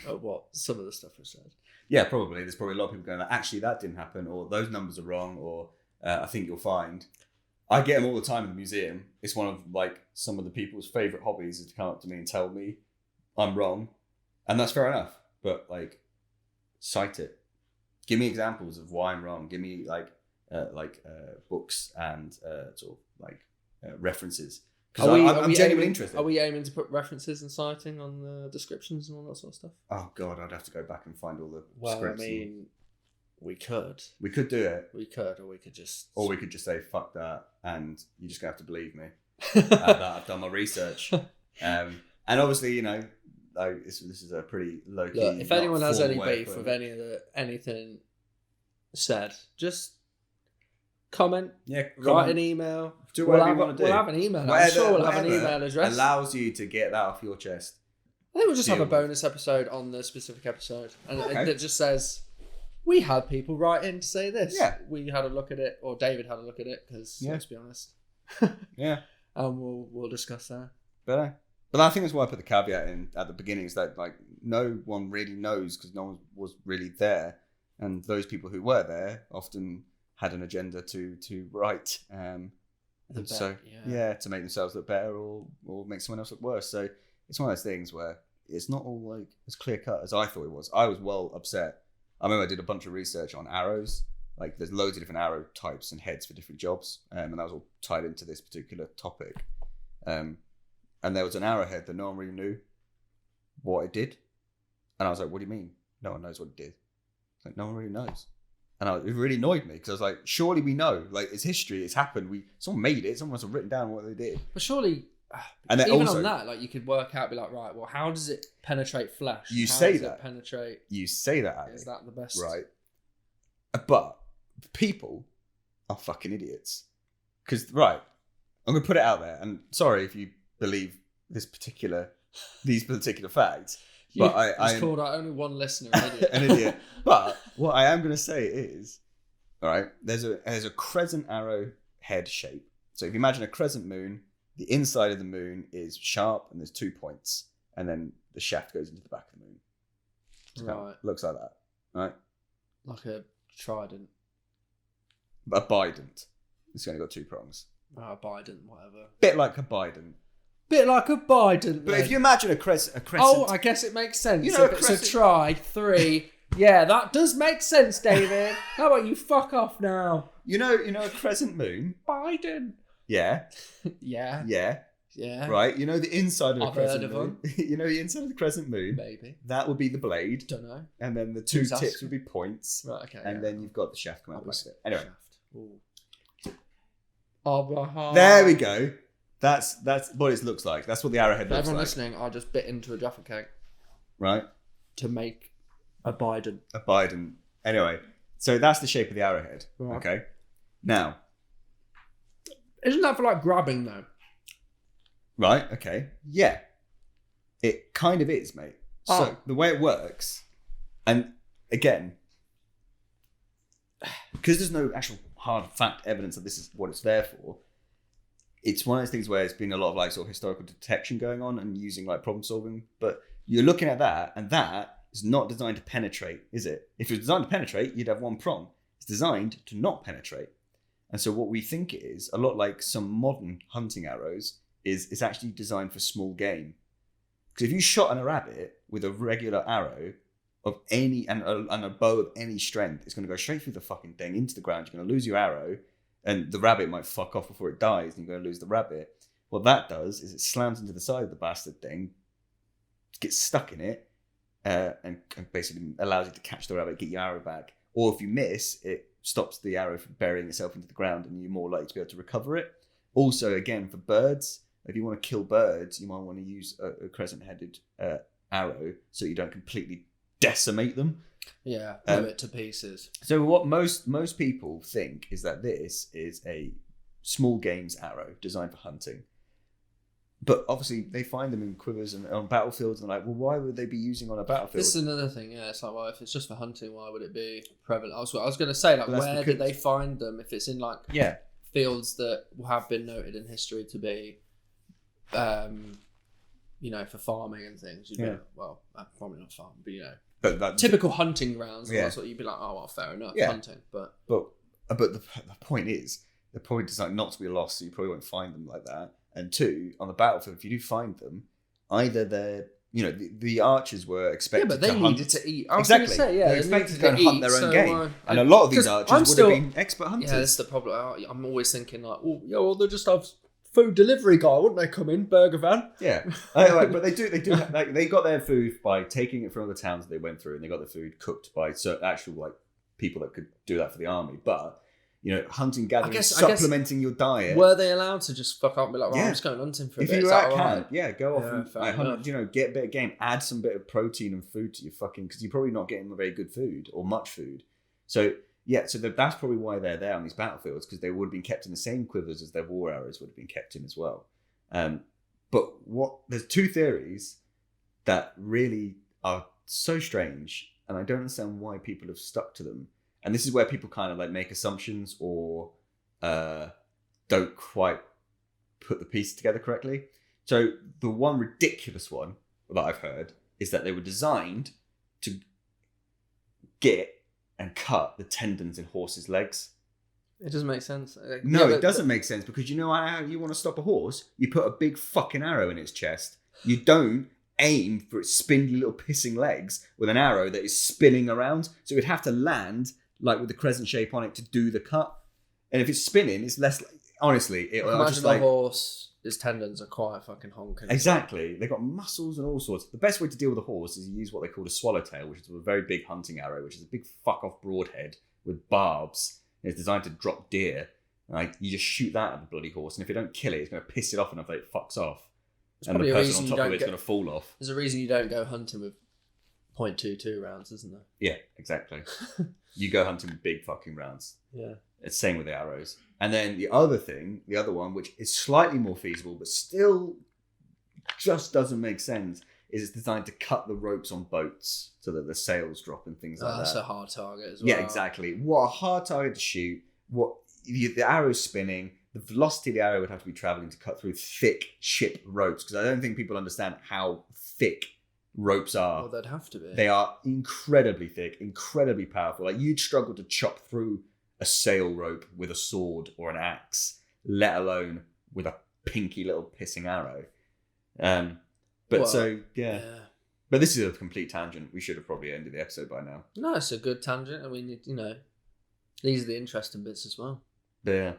at what some of the stuff was said. Yeah, probably. There's probably a lot of people going, actually, that didn't happen, or those numbers are wrong, or I think you'll find. I get them all the time in the museum. It's one of some of the people's favourite hobbies is to come up to me and tell me I'm wrong, and that's fair enough. But cite it. Give me examples of why I'm wrong. Give me books and sort of like references. Because I'm genuinely interested. Are we aiming to put references and citing on the descriptions and all that sort of stuff? Oh God, I'd have to go back and find all the Well, scripts. I mean, we could. We could do it. We could, or we could just... Or we could just say, fuck that, and you're just going to have to believe me. I've done my research. And obviously, you know, like this is a pretty low-key... Look, if anyone has any way beef with anything said, just comment, write an email. Do whatever you want to do. We'll have an email. I'm sure we'll have an email address. Allows you to get that off your chest. I think we'll just have a bonus episode on the specific episode. And it just says, we had people write in to say this. Yeah. We had a look at it, or David had a look at it, because let's be honest. Yeah. And we'll discuss that. But I think that's why I put the caveat in at the beginning, is that like no one really knows because no one was really there. And those people who were there often had an agenda to write. To make themselves look better or make someone else look worse. So it's one of those things where it's not all like as clear cut as I thought it was. I was well upset. I remember I did a bunch of research on arrows. Like there's loads of different arrow types and heads for different jobs. And that was all tied into this particular topic. And there was an arrowhead that no one really knew what it did. And I was like, what do you mean? No one knows what it did. It's like, no one really knows. And it really annoyed me because I was like, surely we know. Like, it's history. It's happened. Someone made it. Someone must have written down what they did. But surely, and then even also, on that, like you could work out, be like, right, well, how does it penetrate flesh? You how say does that. It penetrate? You say that, Ali. Is that the best? Right. But people are fucking idiots. Because, right, I'm going to put it out there. And sorry if you believe these particular facts. But I called out only one listener an idiot. An idiot. But what I am going to say is, all right, there's a crescent arrow head shape. So if you imagine a crescent moon, the inside of the moon is sharp and there's 2 points, and then the shaft goes into the back of the moon. Right. Looks like that, right? Like a trident. A bident. It's only got 2 prongs. A bident, whatever. Bit like a bident. Bit like a bident. But if you imagine a crescent... Oh, I guess it makes sense. You know, if it's a try, 3. Yeah, that does make sense, David. How about you fuck off now? You know a crescent moon? Biden. Yeah. Yeah. Yeah. Yeah. Right. You know the inside of a crescent heard of moon? You know the inside of the crescent moon? Maybe. That would be the blade. Don't know. And then the 2 tips would be points. Right, okay. And then you've got the shaft coming out of it. Anyway. There we go. That's what it looks like. That's what the arrowhead looks like. Everyone listening, I just bit into a Jaffa cake. Right. To make a bident. A bident. Anyway, so that's the shape of the arrowhead. Right. Okay. Now. Isn't that for like grabbing though? Right, okay. Yeah. It kind of is, mate. So the way it works, and again, because there's no actual hard fact evidence that this is what it's there for, it's one of those things where it's been a lot of like sort of historical detection going on and using like problem solving. But you're looking at that, and that is not designed to penetrate, is it? If it was designed to penetrate, you'd have 1 prong. It's designed to not penetrate. And so what we think it is, a lot like some modern hunting arrows, is it's actually designed for small game. Because if you shot a rabbit with a regular arrow of any, and a bow of any strength, it's going to go straight through the fucking thing into the ground. You're going to lose your arrow, and the rabbit might fuck off before it dies, and you're going to lose the rabbit. What that does is it slams into the side of the bastard thing, gets stuck in it, and basically allows you to catch the rabbit, get your arrow back. Or if you miss, it stops the arrow from burying itself into the ground, and you're more likely to be able to recover it. Also, again, for birds, if you want to kill birds, you might want to use a crescent-headed arrow so you don't completely decimate them. Yeah, rip it to pieces. So what most people think is that this is a small games arrow designed for hunting. But obviously they find them in quivers and on battlefields, and like, well, why would they be using on a battlefield? This is another thing, yeah. It's like, well, if it's just for hunting, why would it be prevalent? I was going to say, like, where did they find them? If it's in like fields that have been noted in history to be, for farming and things, you'd be like, well, probably not farming, but but that, typical hunting grounds. Yeah. That's what you'd be like, oh, well, fair enough, hunting. But the point is like not to be lost, so you probably won't find them like that. And 2, on the battlefield, if you do find them, either they're the archers were expected but they to hunt. needed to eat. I was Exactly. going to say, They're expected to go and hunt their own game. And a lot of these archers would have been expert hunters. Yeah, that's the problem. I'm always thinking like, well, they'll just have food delivery guy, wouldn't they come in, burger van? Yeah. But they do like, they got their food by taking it from the towns they went through, and they got the food cooked by actual like people that could do that for the army. But hunting, gathering, supplementing your diet. Were they allowed to just fuck up and be like, I'm just going hunting for a bit? If you were at camp, go off and hunt, get a bit of game, add some bit of protein and food to your because you're probably not getting very good food or much food. So that's probably why they're there on these battlefields, because they would have been kept in the same quivers as their war arrows would have been kept in as well. But there's two theories that really are so strange, and I don't understand why people have stuck to them. And this is where people kind of like make assumptions or don't quite put the piece together correctly. So the one ridiculous one that I've heard is that they were designed to get and cut the tendons in horses' legs. It doesn't make sense. No, it doesn't make sense, because you know how you want to stop a horse? You put a big fucking arrow in its chest. You don't aim for its spindly little pissing legs with an arrow that is spinning around. So it would have to land like with the crescent shape on it to do the cut. And if it's spinning, it's less. Honestly, imagine a horse. His tendons are quite fucking honking. Exactly. They've got muscles and all sorts. The best way to deal with a horse is you use what they call a swallowtail, which is a very big hunting arrow, which is a big fuck-off broadhead with barbs. And it's designed to drop deer. Like, you just shoot that at the bloody horse, and if you don't kill it, it's going to piss it off enough that it fucks off. And the person on top of it's going to fall off. There's a reason you don't go hunting with .22 rounds, isn't there? Yeah, exactly. You go hunting with big fucking rounds. Yeah. It's same with the arrows. And then the other one, which is slightly more feasible, but still just doesn't make sense, is it's designed to cut the ropes on boats so that the sails drop and things like that. That's a hard target as well. Yeah, exactly. What a hard target to shoot. The arrow's spinning. The velocity of the arrow would have to be traveling to cut through thick ship ropes, because I don't think people understand how thick ropes are. Well, they'd have to be. They are incredibly thick, incredibly powerful. Like, you'd struggle to chop through a sail rope with a sword or an axe, let alone with a pinky little pissing arrow. But this is a complete tangent. We should have probably ended the episode by now. No, it's a good tangent. I mean, these are the interesting bits as well. Yeah.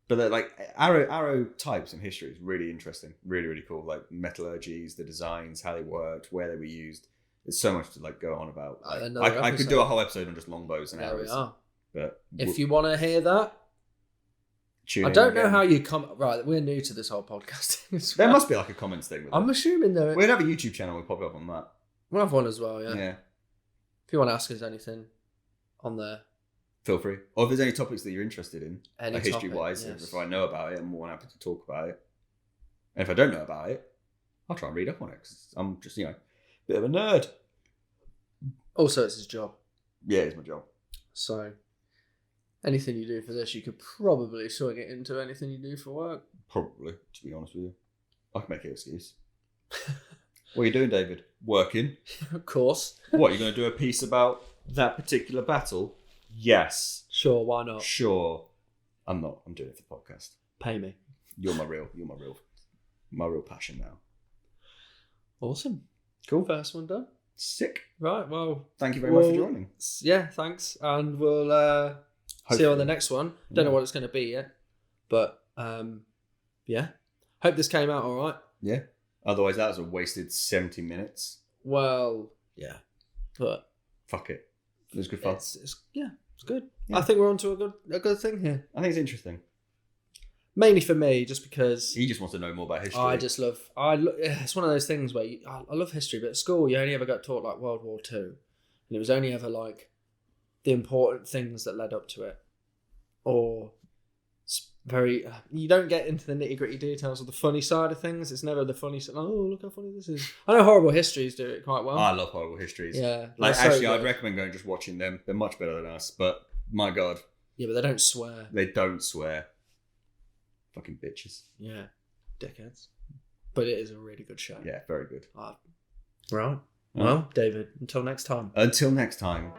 But they're like arrow types in history is really interesting, really, really cool. Like metallurgies, the designs, how they worked, where they were used. There's so much to like go on about. Like, I could do a whole episode on just longbows and arrows. There we are. But if you want to hear that, I don't know how you come. Right, we're new to this whole podcasting. Well. There must be like a comments thing. I'm assuming there. We'll have a YouTube channel. We'll pop up on that. We'll have one as well. Yeah. Yeah. If you want to ask us anything on there, feel free. Or if there's any topics that you're interested in, history-wise, yes. if I know about it, I'm more than happy to talk about it. And if I don't know about it, I'll try and read up on it, because I'm just, a bit of a nerd. Also, it's his job. Yeah, it's my job. So, anything you do for this, you could probably swing it into anything you do for work. Probably, to be honest with you. I can make an excuse. What are you doing, David? Working? Of course. What, you're going to do a piece about that particular battle? Yes. Sure, why not? Sure. I'm not. I'm doing it for the podcast. Pay me. You're my real passion now. Awesome. Cool. First one done. Sick. Right, well. Thank you very much for joining. Yeah, thanks. And we'll see you on the next one. Don't know what it's going to be yet. But, yeah. Hope this came out all right. Yeah. Otherwise, that was a wasted 70 minutes. Well, yeah. But. Fuck it. It was good fun. It's good. Yeah. I think we're onto a good thing here. I think it's interesting. Mainly for me, just because he just wants to know more about history. It's one of those things where I love history, but at school you only ever got taught like World War II, and it was only ever like the important things that led up to it, or you don't get into the nitty gritty details of the funny side of things. It's never the funny side. Oh, look how funny this is. I know horrible histories do it quite well. I love horrible histories. Yeah, actually, I'd recommend going just watching them. They're much better than us, but my god. Yeah, but they don't swear. They don't swear. Fucking bitches. Yeah, dickheads. But it is a really good show. Yeah, very good. Right. Well, David, until next time. Until next time.